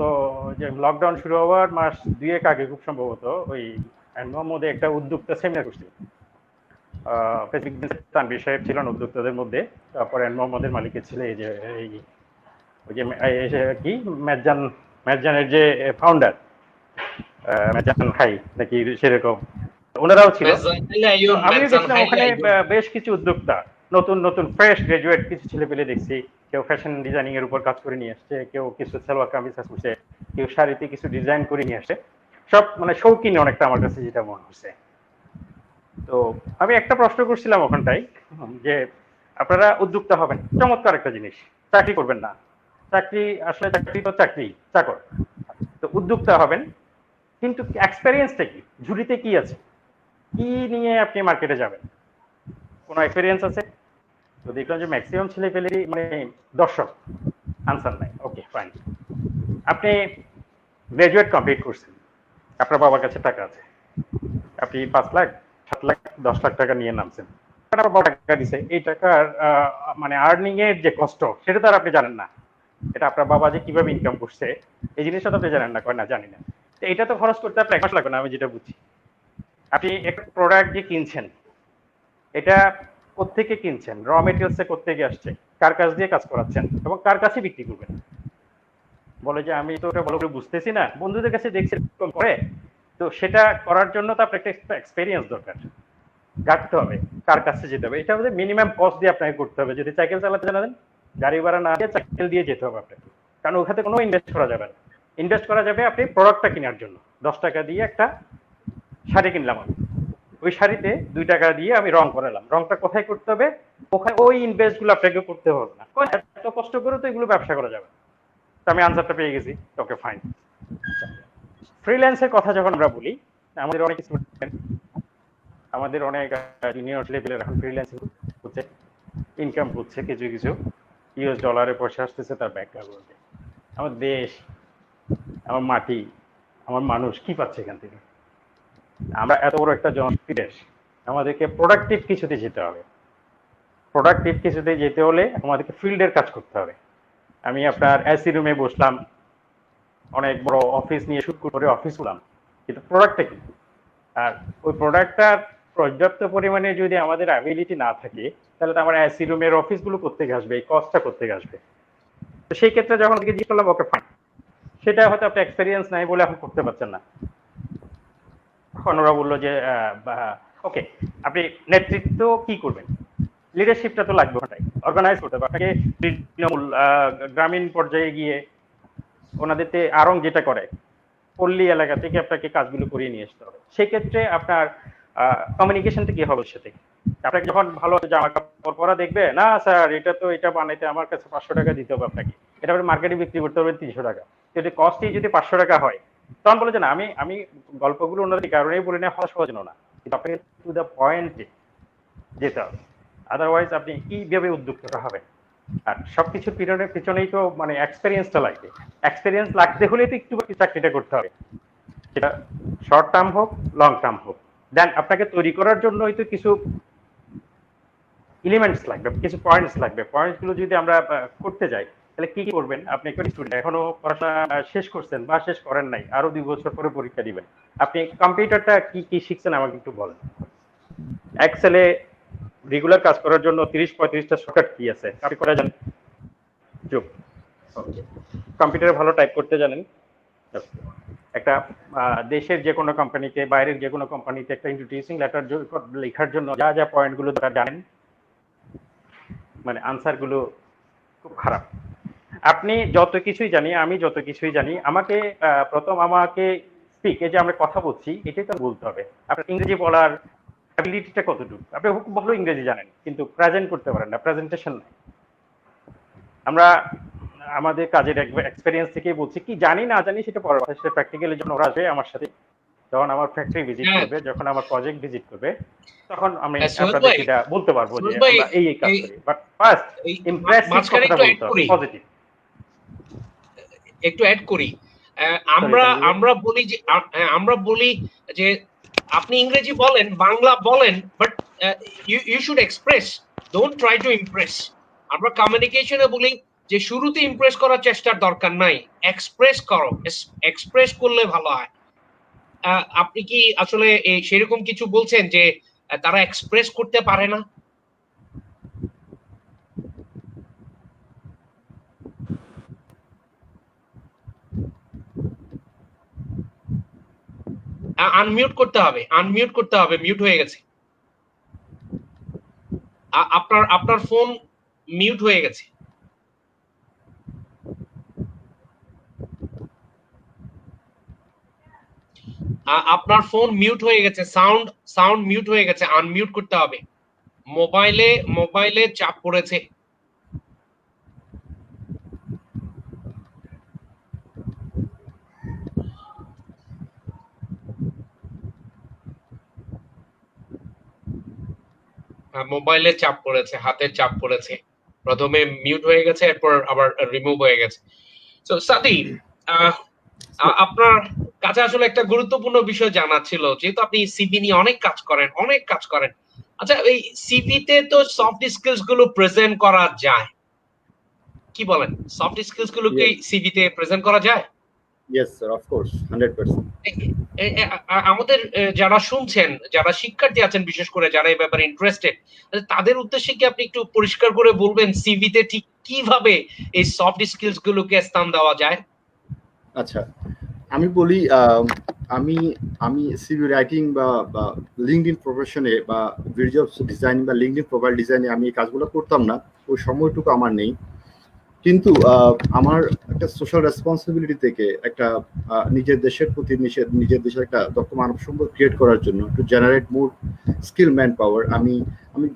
যে লকডাউন শুরু হওয়ার মাস 2 আগে খুব সম্ভবত ওই মোহাম্মদে একটা উদ্যোক্তা সেমিনার করছি। তানভীর সাহেব ছিলেন উদ্যোক্তাদের মধ্যে, তারপরে মোহাম্মদের মালিকের ছেলে এই যে ওই যে কি মেজানের যে ফাউন্ডার মেজান খাই নাকি সেরকম, ওনারাও ছিল। আমিও গেছিলাম ওখানে, বেশ কিছু উদ্যোক্তা নতুন নতুন ফ্রেশ গ্রাজুয়েট কিছু ছেলে পেলে দেখছি। কেউ ফ্যাশন ডিজাইনিং এর উপর কাজ করে নিয়ে আসছে, কেউ কিছু সালোয়ার কামিজ করছে, কেউ শাড়িতে কিছু ডিজাইন করে নিয়ে আসছে। সব মানে শৌখিন অনেকটা আমার কাছে যেটা মনে হচ্ছে। তো আমি একটা প্রশ্ন করছিলাম ওখানটাই যে আপনারা উদ্যোক্তা হবেন, চমৎকার একটা জিনিস, চাকরি করবেন না। চাকরি আসলে চাকরি তো চাকরি, চাকর। তো উদ্যোক্তা হবেন, কিন্তু এক্সপেরিয়েন্সটা কি, ঝুলিতে কি আছে, কি নিয়ে আপনি মার্কেটে যাবেন, কোনো এক্সপেরিয়েন্স আছে? তো দেখলাম যে ম্যাক্সিমাম ছেলে পেলেরই মানে দর্শক আনসার নাই। ওকে ফাইন, আপনি গ্রাজুয়েট কমপ্লিট করছেন, আপনার বাবার কাছে টাকা আছে, আপনি 5 লাখ 7 লাখ 10 লাখ টাকা নিয়ে নামছেন, আপনার বাবা টাকা দিছে, এই টাকার মানে আর্নিং এর যে কষ্ট সেটা তো আর আপনি জানেন না। এটা আপনার বাবা যে কিভাবে ইনকাম করছে এই জিনিসটা তো আপনি জানেন না, কয় না জানি না। তো এটা তো খরচ করতে আপনার 1 মাস লাগবে না, আমি যেটা বুঝি। আপনি একটা প্রোডাক্ট যে কিনছেন, এটা কোত্থেকে কিনছেন, র মেটেরিয়ালসে কোত্থেকে আসছে, কার কাছ দিয়ে কাজ করাচ্ছেন এবং কার কাছে বিক্রি করবেন। বলে যে আমি তো ওটা ভালো করে বুঝতেছি না, বন্ধুদের কাছে দেখছি এরকম করে। তো সেটা করার জন্য তো আপনার একটা এক্সপেরিয়েন্স দরকার, ঘাটতে হবে, কার কাছে যেতে হবে, এটা হচ্ছে মিনিমাম কস্ট দিয়ে আপনাকে করতে হবে। যদি সাইকেল চালাতে জানেন, গাড়ি ভাড়া না দিয়ে সাইকেল দিয়ে যেতে হবে আপনাকে, কারণ ওখানে কোনো ইনভেস্ট করা যাবে না। ইনভেস্ট করা যাবে আপনি প্রোডাক্টটা কেনার জন্য। 10 টাকা দিয়ে একটা শাড়ি কিনলাম আমি, ওই শাড়িতে 2 টাকা দিয়ে আমি রং করালাম, রংটা কোথায় করতে হবে, ওখানে ওই ইনভেস্ট গুলো আপনাকে করতে হবে না। এত কষ্ট করে তো এগুলো ব্যবসা করা যাবে। তো আমি আনসারটা পেয়ে গেছি, ওকে ফাইন। ফ্রিল্যান্সের কথা যখন আমরা বলি, আমাদের অনেক স্টুডেন্ট, আমাদের অনেক জুনিয়র লেভেলের এখন ফ্রিল্যান্স হচ্ছে, ইনকাম হচ্ছে, কিছু কিছু ইউএস ডলারে পয়সা আসতেছে তার ব্যাংক অ্যাকাউন্টে। আমার দেশ, আমার মাটি, আমার মানুষ কি পাচ্ছে এখান থেকে? আমরা এত বড় একটা জনশক্তি দেশ, আমাদেরকে প্রোডাক্টিভ কিছুতে যেতে হবে। প্রোডাক্টিভ কিছুতে যেতে হলে আমাদেরকে ফিল্ডের কাজ করতে হবে। আমি আপনার এসি রুমে বসলাম, অনেক বড় অফিস নিয়ে শুট করে অফিস করলাম, কিন্তু প্রোডাক্টটা কি? আর ওই প্রোডাক্টটা পর্যাপ্ত পরিমাণে যদি আমাদের অ্যাবিলিটি না থাকে, তাহলে তো আমার এসি রুমের অফিসগুলো করতে আসবে, এই কস্টটা করতে আসবে। তো সেই ক্ষেত্রে যখন জিজ্ঞেস করলাম, ওকে ফাইন, সেটা হয়তো আপনি এক্সপেরিয়েন্স নাই বলে এখন করতে পারছেন না। তখন ওরা বললো যে ওকে, আপনি নেতৃত্ব কি করবেন, লিডারশিপটা তো লাগবে, ওটাই অর্গানাইজ করতে হবে আপনাকে। তৃণমূল গ্রামীণ পর্যায়ে গিয়ে ওনাদেরতে আরং যেটা করে পল্লী এলাকা থেকে আপনাকে কাজগুলো করিয়ে নিয়ে আসতে হবে। সেক্ষেত্রে আপনার কমিউনিকেশনটা কি হবে সাথে? আপনাকে যখন ভালো জামা কাপড় পরা দেখবে, না স্যার এটা তো এটা বানাইতে আমার কাছে 500 টাকা দিতে হবে আপনাকে, এটা আপনি মার্কেটে বিক্রি করতে হবে 300 টাকা। যদি কস্টই যদি 500 টাকা হয়, তখন বলে যে না, আমি গল্পগুলো ওনাদের কারণেই বলে নেওয়া সহজ না, কিন্তু আপনাকে টু দ্য পয়েন্টে যেতে হবে। আদারওয়াইজ আপনি কিভাবে উদ্যোক্তা হবেন? আর সবকিছুর পিছনেই তো মানে এক্সপেরিয়েন্সটা লাগবে। এক্সপেরিয়েন্স লাগতে হলে তো একটু চাকরিটা করতে হবে, সেটা শর্ট টার্ম হোক লং টার্ম হোক। দেন আপনাকে তৈরি করার জন্য হয়তো কিছু এলিমেন্টস লাগবে, কিছু পয়েন্টস লাগবে। পয়েন্টসগুলো যদি আমরা করতে যাই, তাহলে কি কি করবেন? আপনি একটা স্টুডেন্ট, এখনো পড়াশোনা শেষ করছেন বা শেষ করেন নাই, আরো 2 বছর পরে পরীক্ষা দিবেন, আপনি কম্পিউটারটা কি কি শিখছেন আমাকে একটু বলেন। এক্সেলে রেগুলার কাজ করার জন্য 30-35টা শর্টকাট কি আছে আপনি করে জানেন? চুপ। কম্পিউটারে ভালো টাইপ করতে জানেন? একটা দেশের যে কোনো কোম্পানিতে, বাইরের যে কোনো কোম্পানিতে একটা ইন্ট্রোডিউসিং লেটার লেখার জন্য যা যা পয়েন্টগুলো তারা জানেন, মানে আনসারগুলো খুব খারাপ। আপনি যত কিছুই জানি, আমি যত কিছুই জানি, আমাকে প্রথম আমাকে স্পিক, এই যে আমরা কথা বলছি এটাই তো বলতে হবে। আপনার ইংরেজি বলার অ্যাবিলিটিটা কতটুকু? আপনি খুব ভালো ইংরেজি জানেন কিন্তু প্রেজেন্ট করতে পারেন না, প্রেজেন্টেশন নাই। আমরা আমাদের কাজের এক্সপেরিয়েন্স থেকেই বলছি, কি জানি না জানি সেটা পরের কথা, সেটা প্র্যাকটিক্যালের জন্য ওরা আসবে আমার সাথে, যখন আমার ফ্যাক্টরি ভিজিট করবে, যখন আমার প্রজেক্ট ভিজিট করবে, তখন আমি আপনাদের এটা বলতে পারবো যে আমরা এই কাজ করি। বাট ফার্স্ট ইমপ্রেসিভ কথাটা বলতে হবে, পজিটিভ। একটু অ্যাড করি, আমরা বলি যে আপনি ইংরেজি বলেন, বাংলা বলেন, but you should express, don't try to impress. আমরা কমিউনিকেশনে বলি যে শুরুতে ইমপ্রেস করার চেষ্টার দরকার নাই, এক্সপ্রেস করো, এক্সপ্রেস করলে ভালো হয়। আপনি কি আসলে সেরকম কিছু বলছেন যে তারা এক্সপ্রেস করতে পারে না? আনমিউট করতে হবে, আনমিউট করতে হবে, মিউট হয়ে গেছে আপনার, আপনার ফোন মিউট হয়ে গেছে। আপনার ফোন মিউট হয়ে গেছে, সাউন্ড সাউন্ড মিউট হয়ে গেছে, আনমিউট করতে হবে। মোবাইলে মোবাইলে চাপ পড়েছে। মোবাইলে চাপ পড়েছে, হাতের চাপ পড়েছে, প্রথমে মিউট হয়ে গেছে, এরপর আবার রিমুভ হয়ে গেছে। সো সাদি, আপনার কাছে আসলে একটা গুরুত্বপূর্ণ বিষয় জানা ছিল, যেহেতু আপনি সিভি নিয়ে অনেক কাজ করেন, অনেক কাজ করেন। আচ্ছা, এই সিভিতে তো সফট স্কিলস গুলো প্রেজেন্ট করা যায়, কি বলেন? সফট স্কিলস গুলো কি সিভিতে প্রেজেন্ট করা যায়? Yes sir, of course, 100%। আমাদের যারা শুনছেন, যারা শিক্ষার্থী আছেন, বিশেষ করে যারা এই ব্যাপারে ইন্টারেস্টেড, তাদের উদ্দেশ্যে কি আপনি একটু পরিষ্কার করে বলবেন সিভিতে ঠিক কিভাবে এই সফট স্কিলস গুলোকে স্থান দেওয়া যায়? আচ্ছা, আমি বলি, আমি আমি সিভি রাইটিং বা লিঙ্কডইন প্রফেশনে বা ভিডিও ডিজাইন বা লিঙ্কডইন প্রোফাইল ডিজাইনে আমি এই কাজগুলো করতাম না, ওই সময়টুকু আমার নেই। কিন্তু আমার একটা সোশ্যাল রেসপন্সিবিলিটি থেকে একটা নিজের দেশের প্রতি নিজের দেশের একটা দক্ষ মানব সম্পদ ক্রিয়েট করার জন্য, to generate more skill man power, আমি আমি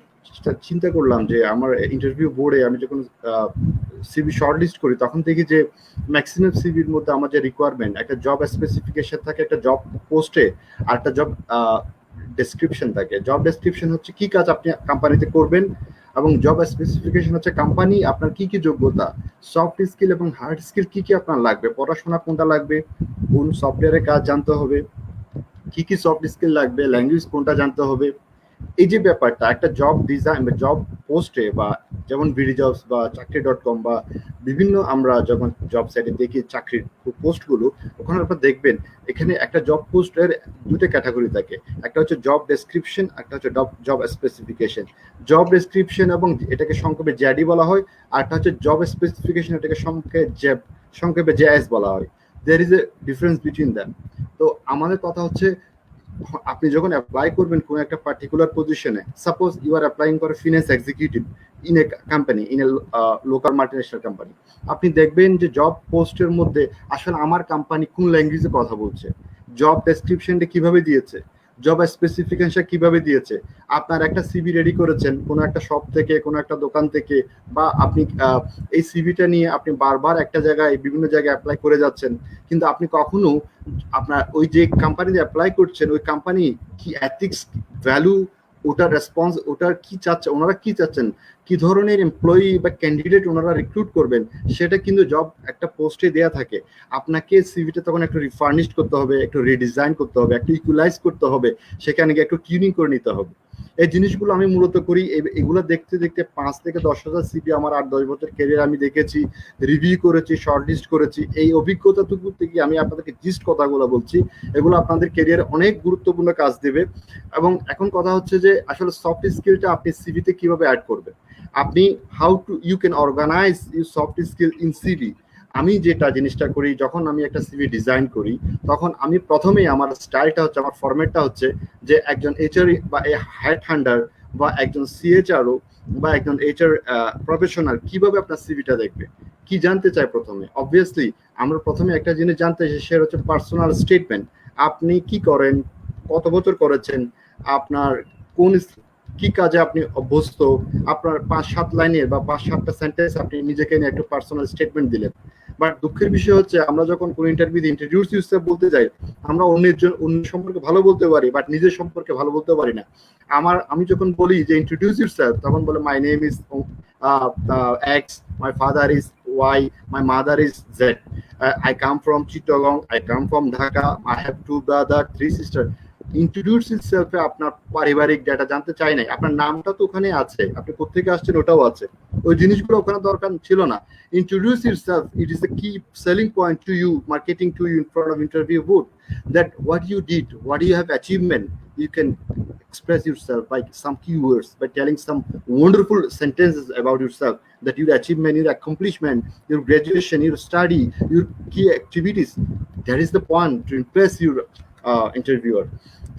চিন্তা করলাম যে আমার ইন্টারভিউ বোর্ডে আমি যখন সিভি শর্টলিস্ট করি, তখন দেখি যে ম্যাক্সিমাম সিভির মধ্যে আমার যে রিকোয়ারমেন্ট, একটা জব স্পেসিফিকেশন থাকে একটা জব পোস্টে, আর একটা জব ডেসক্রিপশন থাকে। জব ডেসক্রিপশন হচ্ছে কি কাজ আপনি কোম্পানিতে করবেন, এবং জব স্পেসিফিকেশন হচ্ছে কোম্পানি আপনার কি কি যোগ্যতা, সফট স্কিল এবং হার্ড স্কিল কি কি আপনার লাগবে, পড়াশোনা কোনটা লাগবে, কোন সফটওয়্যারে কাজ জানতে হবে, কি কি সফট স্কিল লাগবে, ল্যাঙ্গুয়েজ কোনটা জানতে হবে। এই যে ব্যাপারটা একটা জব ডিজাইন বা জব পোস্টে, বা যেমন বিডি জবস বা চাকরি.com বা বিভিন্ন আমরা যখন জব সাইটে দেখি চাকরির পোস্টগুলো, ওখানে আপনারা দেখবেন এখানে একটা জব পোস্টের দুটো ক্যাটাগরি থাকে, একটা হচ্ছে জব ডেসক্রিপশন, একটা হচ্ছে জব স্পেসিফিকেশন। জব ডেসক্রিপশন এবং এটাকে সংক্ষেপে জ্যাডি বলা হয়, আর একটা হচ্ছে জব স্পেসিফিকেশন, এটাকে সংক্ষেপে জেএস বলা হয়। There is a difference between them. তো আমাদের কথা হচ্ছে, আপনি যখন অ্যাপ্লাই করবেন কোন একটা পার্টিকুলার পজিশনে, suppose you are applying for finance executive in a company, in a local multinational company, আপনি দেখবেন যে জব পোস্টের মধ্যে আসলে আমার কোম্পানি কোন ল্যাঙ্গুয়েজে কথা বলছে, জব ডেসক্রিপশনটা কিভাবে দিয়েছে, জব স্পেসিফিকেশন কিভাবে দিয়েছে। আপনার একটা সিভি রেডি করেছেন কোনো একটা শপ থেকে, কোনো একটা দোকান থেকে, বা আপনি এই সিভিটা নিয়ে আপনি বারবার একটা জায়গায় বিভিন্ন জায়গায় অ্যাপ্লাই করে যাচ্ছেন, কিন্তু আপনি কখনো আপনার ওই যে কোম্পানিতে অ্যাপ্লাই করছেন ওই কোম্পানি কি এথিক্স, ভ্যালু, ওটার রেসপন্স, ওটার কি চাচ্ছে, ওনারা কি চাচ্ছেন, কি ধরনের এমপ্লয়ি বা ক্যান্ডিডেট ওনারা রিক্রুট করবেন, সেটা কিন্তু জব একটা পোস্টে দেয়া থাকে। আপনাকে সিভিটা তখন একটু রিফার্নিশড করতে হবে, একটু রিডিজাইন করতে হবে, একটু ইকুয়ালাইজ করতে হবে, সেখানে গিয়ে একটু টিউনিং করে নিতে হবে। এই জিনিসগুলো আমি মূলত করি। এগুলো দেখতে দেখতে 5 থেকে 10,000 সিভি আমার 8-10 বছর ক্যারিয়ার আমি দেখেছি, রিভিউ করেছি, শর্টলিস্ট করেছি। এই অভিজ্ঞতাটুকু থেকে আমি আপনাদেরকে জিস্ট কথাগুলো বলছি, এগুলো আপনাদের ক্যারিয়ারে অনেক গুরুত্বপূর্ণ কাজ দেবে। এবং এখন কথা হচ্ছে যে আসলে সফট স্কিলটা আপনি সিভিতে কিভাবে অ্যাড করবেন, আপনি how to you can organise you soft skill in CV. আমি যেটা জিনিসটা করি, যখন আমি একটা সিভি ডিজাইন করি, তখন আমি প্রথমেই আমার স্টাইলটা হচ্ছে, আমার ফরম্যাটটা হচ্ছে যে একজন এইচআর বা হেড হান্ডার বা একজন সিএচআরও বা একজন এইচআর প্রফেশনাল কিভাবে আপনার সিভিটা দেখবে, কি জানতে চায় প্রথমে। অবভিয়াসলি আমরা প্রথমে একটা জিনিস জানতে চাই, সেটা হচ্ছে পার্সোনাল স্টেটমেন্ট। আপনি কি করেন, কত বছর করেছেন, আপনার কোন কি কাজে আপনি অভ্যস্ত, আপনার 5-7 লাইনের বা 5-7টা সেন্টেন্স আপনি নিজেকে নিয়ে একটু পার্সোনাল স্টেটমেন্ট দিলেন। বাট দুঃখের বিষয় হচ্ছে আমরা যখন কোন ইন্টারভিউতে ইন্ট্রোডিউস ইউরসেলফ বলতে যাই, আমরা অন্য সম্পর্কে ভালো বলতে পারি, বাট নিজের সম্পর্কে ভালো বলতে পারি না। আমি যখন বলি যে ইন্ট্রোডিউস ইউরসেলফ, তখন বলে my name is X, my father is Y, my mother is Z, I come from Chittagong, I come from Dhaka, I have 2 brother 3 sister. Introduce ইটসেলফে আপনার পারিবারিক ডাটা জানতে চাই নাই, আপনার নামটা তো ওখানে আছে, আপনি কোথেকে আসছেন ওটাও আছে, ওই জিনিসগুলো ওখানে দরকার ছিল না। Introduce itself, it is the key selling point to you, marketing to you in front of interview board, that what you did, what you have achievement, you can express yourself by some keywords, by telling some wonderful sentences about yourself, that your achievement, your accomplishment, your graduation, your study, your key activities. That is the point to impress your interviewer.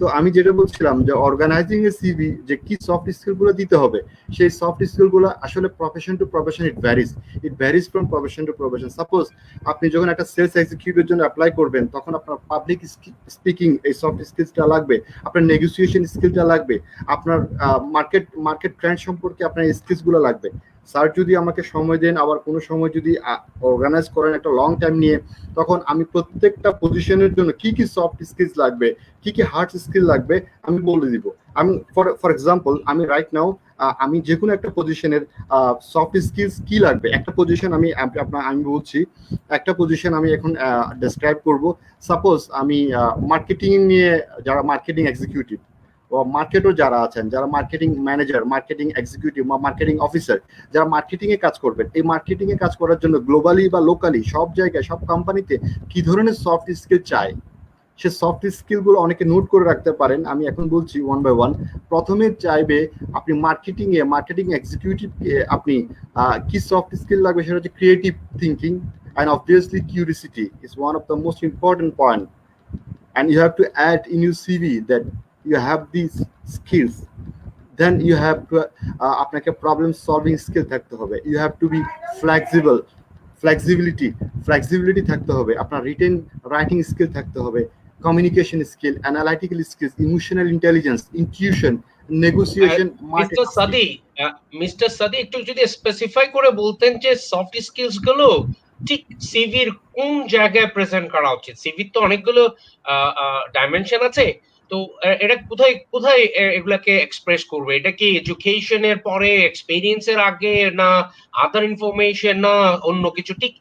তো আমি যেটা বলছিলাম যে organising a CV যে কি soft skill গুলো দিতে হবে, সেই সফট স্কিল গুলো আসলে profession to profession it varies from profession to profession. Suppose আপনি যখন একটা সেলস এক্সিকিউটিভের জন্য অ্যাপ্লাই করবেন, তখন আপনার পাবলিক স্পিকিং এই সফট স্কিলসটা লাগবে, আপনার নেগোসিয়েশন স্কিলটা লাগবে, আপনার মার্কেট ট্রেন্ড সম্পর্কে আপনার স্কিলস গুলো লাগবে। স্যার যদি আমাকে সময় দেন, আবার কোনো সময় যদি অর্গানাইজ করেন একটা লং টাইম নিয়ে, তখন আমি প্রত্যেকটা পজিশনের জন্য কি কি সফট স্কিলস লাগবে, কি কি হার্ড স্কিল লাগবে আমি বলে দিব। আমি ফর এক্সাম্পল, আমি রাইট নাও আমি যে কোনো একটা পজিশনের সফট স্কিলস কি লাগবে, একটা পজিশন আমি বলছি, একটা পজিশন আমি এখন ডেসক্রাইব করব। সাপোজ আমি মার্কেটিং নিয়ে, যারা মার্কেটিং এক্সিকিউটিভ ও মার্কেটও যারা আছেন, যারা মার্কেটিং ম্যানেজার, মার্কেটিং এক্সিকিউটিভ বা মার্কেটিং অফিসার, যারা মার্কেটিং এ কাজ করবেন, এই মার্কেটিং এ কাজ করার জন্য গ্লোবালি বা লোকালি সব জায়গায় সব কোম্পানিতে কি ধরনের সফট স্কিল চাই, সে সফট স্কিল গুলো অনেকে নোট করে রাখতে পারেন। আমি এখন বলছি ওয়ান বাই ওয়ান। প্রথমে চাইবে আপনি মার্কেটিং এক্সিকিউটিভ আপনি কি সফট স্কিল লাগবে, সেটা হচ্ছে creative thinking, and obviously curiosity is one of the most important point, and you have to add in your CV that you have these skills. Then you have to আপনাকে problem solving skill থাকতে হবে, you have to be flexibility থাকতে হবে, আপনার written writing skill থাকতে হবে, communication skill, analytical skills, emotional intelligence, intuition, negotiation. Mister সাদি একটু যদি স্পেসিফাই করে বলতেন যে সফট স্কিলস গুলো ঠিক সিভির কোন জায়গায় প্রেজেন্ট করা উচিত। সিভির তো অনেকগুলো ডাইমেনশন আছে, তো এটা কোথায় কোথায় এগুলাকে এক্সপ্রেস করবে? এটা কি এডুকেশনের পরে, এক্সপেরিয়েন্সের আগে, না আদার ইনফরমেশন, না অন্য কিছু? ঠিক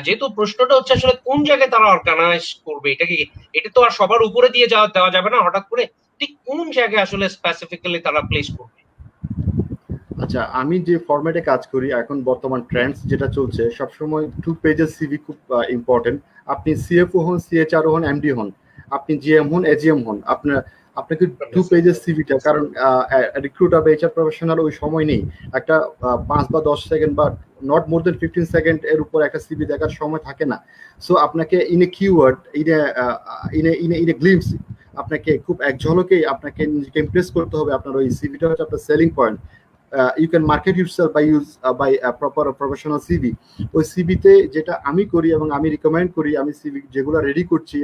যেহেতু প্রশ্নটা হচ্ছে আসলে কোন জায়গায় তারা অর্গানাইজ করবে, এটা কি, এটা তো আর সবার উপরে দিয়ে দেওয়া যাবে না হঠাৎ করে, ঠিক কোন জায়গায় আসলে স্পেসিফিক্যালি তারা প্লেস করবে? আচ্ছা, আমি যে ফরম্যাটে কাজ করি এখন, বর্তমান ট্রেন্ডস যেটা চলছে, সবসময় 2 পেজের সিভি খুব ইম্পর্টেন্ট। আপনি সিএফও হন, সিএচআরও হন, এমডি হন, আপনি জিএম হন, এজিএম হন, আপনাকে 2 পেজের সিভিটা, কারণ রিক্রুটার বা এইচআর প্রফেশনাল ওই সময় নেই একটা 5 বা 10 সেকেন্ড বা নট মোর দেন 15 সেকেন্ড এর উপর একটা সিভি দেখার সময় থাকে না। সো আপনাকে in a keyword, in a glimpse, আপনাকে খুব এক ঝলকেই আপনাকে নিজেকে ইমপ্রেস করতে হবে। আপনার ওই সিভিটা হচ্ছে আপনার selling point. You can market yourself by a proper professional CV. ওই সিভিতে যেটা আমি করি এবং আমি রিকমেন্ড করি, আমি সিভি যেগুলো রেডি করছি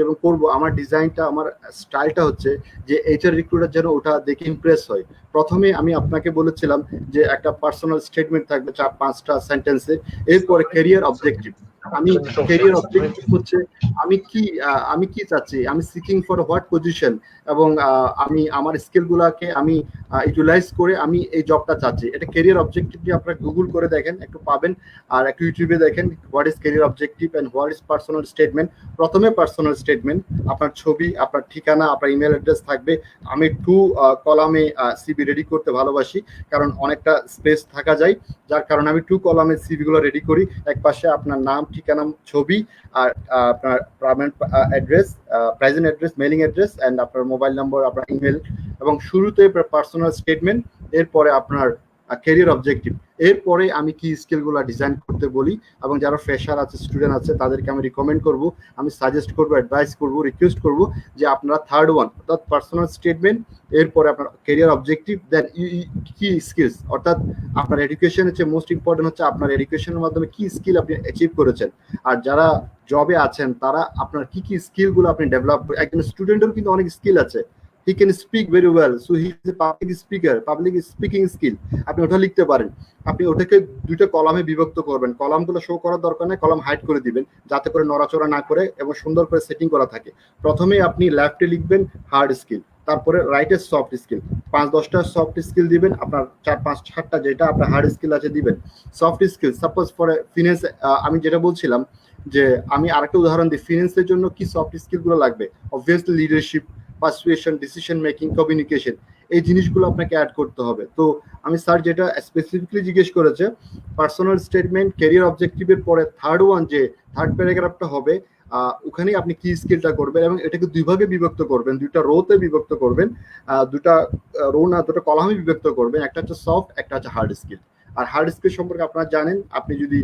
এবং করব, আমার ডিজাইনটা, আমার স্টাইলটা হচ্ছে যে এইচআর রিক্রুটার যেন ওটা দেখে ইমপ্রেস হয়। প্রথমে আমি আপনাকে বলেছিলাম যে একটা পার্সোনাল স্টেটমেন্ট থাকবে 4-5টা সেন্টেন্সে, এরপরে ক্যারিয়ার অবজেক্টিভ। আমি ক্যারিয়ার অবজেক্টিভ হচ্ছে আমি কি চাচ্ছি, আমি সিকিং ফর হোয়াট পজিশন, এবং আমি আমার স্কিলগুলোকে আমি ইউটিলাইজ করে আমি এই জবটা চাচ্ছি। এটা ক্যারিয়ার অবজেক্টিভ দিয়ে আপনারা গুগল করে দেখেন, একটু পাবেন, আর একটু ইউটিউবে দেখেন what is career objective and what is personal statement. প্রথমে পার্সোনাল স্টেটমেন্ট, আপনার ছবি, আপনার ঠিকানা, আপনার ইমেল অ্যাড্রেস থাকবে। আমি 2 কলামে সিভি রেডি করতে ভালোবাসি, কারণ অনেকটা স্পেস থাকা যায়, যার কারণে আমি 2 কলামে সিভিগুলো রেডি করি। এক পাশে আপনার নাম, ঠিকানা, ছবি, আর আপনার present address, mailing address, and আপনার মোবাইল নম্বর, আপনার ইমেল, এবং শুরুতে পার্সোনাল স্টেটমেন্ট, এরপরে আপনার ক্যারিয়ার অবজেক্টিভ, এরপরে আমি কি স্কিলগুলো ডিজাইন করতে বলি। এবং যারা ফ্রেশার আছে, স্টুডেন্ট আছে, তাদেরকে আমি রিকমেন্ড করব, আমি সাজেস্ট করব, অ্যাডভাইস করব, রিকোয়েস্ট করব যে আপনারা থার্ড ওয়ান, অর্থাৎ পার্সোনাল স্টেটমেন্ট, এরপরে আপনার ক্যারিয়ার অবজেক্টিভ, দেন কি স্কিলস, অর্থাৎ আপনার এডুকেশন হচ্ছে মোস্ট ইম্পর্টেন্ট, হচ্ছে আপনার এডুকেশনের মাধ্যমে কি স্কিল আপনি অ্যাচিভ করেছেন। আর যারা জবে আছেন তারা আপনার কি স্কিলগুলো আপনি ডেভেলপ, একজন স্টুডেন্টের কিন্তু অনেক স্কিল আছে, he can speak very well, so he is a public speaking skill, আপনি ওটা লিখতে পারেন। আপনি ওটাকে 2টা কলামে বিভক্ত করবেন, কলামগুলো শো করার দরকার নেই, কলাম হাইড করে দিবেন যাতে করে নড়াচড়া না করে এবং সুন্দর করে সেটিং করা থাকে। প্রথমে আপনি লেফটে লিখবেন হার্ড স্কিল, তারপরে রাইটে সফট স্কিল, 5-10টা সফট স্কিল দিবেন, আপনার 4-5-6টা যেটা আপনার হার্ড স্কিল আছে দিবেন। Soft skill, suppose for finance, আমি যেটা বলছিলাম যে আমি আরেকটা উদাহরণ দিই, ফিনান্সের জন্য কি সফট স্কিল গুলো লাগবে। Obviously leadership, persuasion, decision making, communication, এই জিনিসগুলো আপনাকে অ্যাড করতে হবে। তো আমি স্যার যেটা স্পেসিফিকলি জিজ্ঞেস করেছে পার্সোনাল স্টেটমেন্ট, ক্যারিয়ার অবজেক্টিভের পরে থার্ড প্যারাগ্রাফটা হবে ওখানে আপনি কি স্কিলটা করবেন, এবং এটাকে দুই ভাগে বিভক্ত করবেন, দুইটা রোতে বিভক্ত করবেন, দুটা রো না দুটো কলামে বিভক্ত করবেন, একটা হচ্ছে সফট, একটা হচ্ছে হার্ড স্কিল। আর হার্ড স্কিল সম্পর্কে আপনারা জানেন, আপনি যদি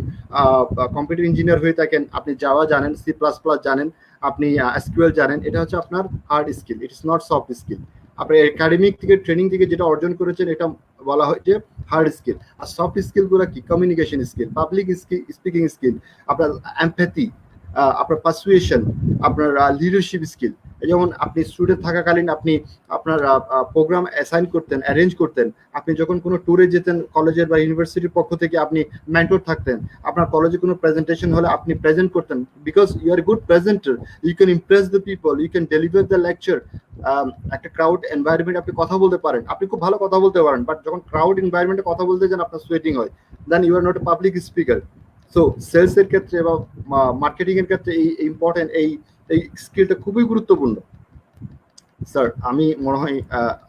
কম্পিউটার ইঞ্জিনিয়ার হয়ে থাকেন আপনি জাভা জানেন, সি প্লাস প্লাস জানেন, আপনি এসকিউএল জানেন, এটা হচ্ছে আপনার hard skill, it is not soft skill. আপনি একাডেমিক থেকে ট্রেনিং থেকে যেটা অর্জন করেছেন এটা বলা হয় যে হার্ড স্কিল। আর সফট স্কিল গুলো কি? Communication skill, public speaking skill, আপনার এমপ্যাথি, আপনার পারসুয়েশন, আপনার লিডারশিপ স্কিল। যেমন আপনি স্টুডেন্ট থাকাকালীন আপনি আপনার প্রোগ্রাম অ্যাসাইন করতেন, অ্যারেঞ্জ করতেন, আপনি যখন কোনো ট্যুরে যেতেন কলেজের বা ইউনিভার্সিটির পক্ষ থেকে আপনি মেন্টর থাকতেন, আপনার কলেজে কোনো প্রেজেন্টেশন হলে আপনি প্রেজেন্ট করতেন, because you are good presenter, you can impress the people, you can deliver the lecture. একটা ক্রাউড এনভায়রনমেন্ট আপনি কথা বলতে পারেন, আপনি খুব ভালো কথা বলতে পারেন, বাট যখন ক্রাউড এনভায়রনমেন্টে কথা বলতে যান আপনার সোয়েটিং হয়, then you are not a public speaker. So sales এর ক্ষেত্রে বা মার্কেটিং এর ক্ষেত্রে এই ইম্পর্টেন্ট এই স্কিলটা খুবই গুরুত্বপূর্ণ। স্যার আমি মনে হয়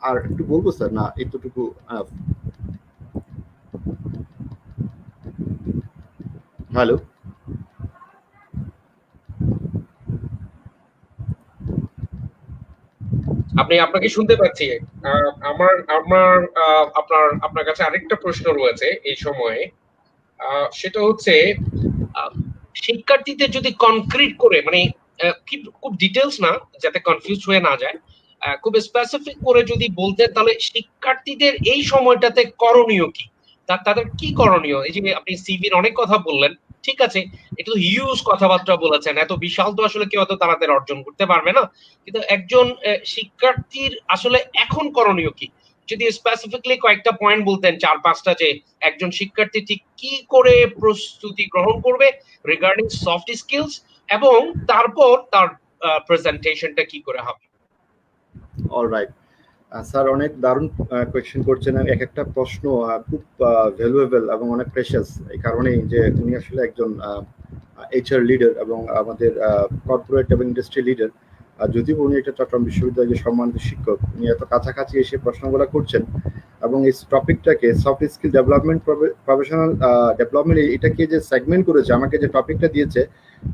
আর একটু বলবো স্যার, না এতটুকু? হ্যালো, আপনাকে শুনতে পাচ্ছি। আমার আমার আপনার কাছে আরেকটা প্রশ্ন রয়েছে এই সময়ে, সেটা হচ্ছে শিক্ষার্থীদের যদি কনক্রিট করে মানে খুব ডিটেলস না, যাতে কনফিউজ হয়ে না যায়, খুব স্পেসিফিক করে যদি বলতেন তাহলে শিক্ষার্থীদের এই সময়টাতে করণীয় কি, তাদের কি করণীয়? এই যে আপনি সিভির অনেক কথা বললেন, ঠিক আছে, এটা তো হিউজ কথাবার্তা বলেছেন, এত বিশাল তো আসলে কেউ এত তাড়াতাড়ি অর্জন করতে পারবে না, কিন্তু একজন শিক্ষার্থীর আসলে এখন করণীয় কি? যদি স্পেসিফিকলি কয়েকটা পয়েন্ট বলতেন, 4-5টা, যে একজন শিক্ষার্থী ঠিক কি করে প্রস্তুতি গ্রহণ করবে রিগার্ডিং সফট স্কিলস, এবং তারপর তার প্রেজেন্টেশনটা কি করে হবে। অলরাইট স্যার, অনেক দারুণ কোয়েশ্চেন করছেন। এক একটা প্রশ্ন খুব ভ্যালুয়েবল এবং অনেক প্রেশাস, এই কারণেই যে উনি আসলে একজন এইচআর লিডার এবং আমাদের কর্পোরেট এবং ইন্ডাস্ট্রি লিডার। যদিও উনি একটা চট্টগ্রাম বিশ্ববিদ্যালয়ের সম্মানিত শিক্ষক, উনি এত কাছাকাছি এসে প্রশ্নগুলো করছেন এবং এই টপিকটাকে soft skill development, professional development, এটাকে যে সেগমেন্ট করেছে, আমাকে যে টপিকটা দিয়েছে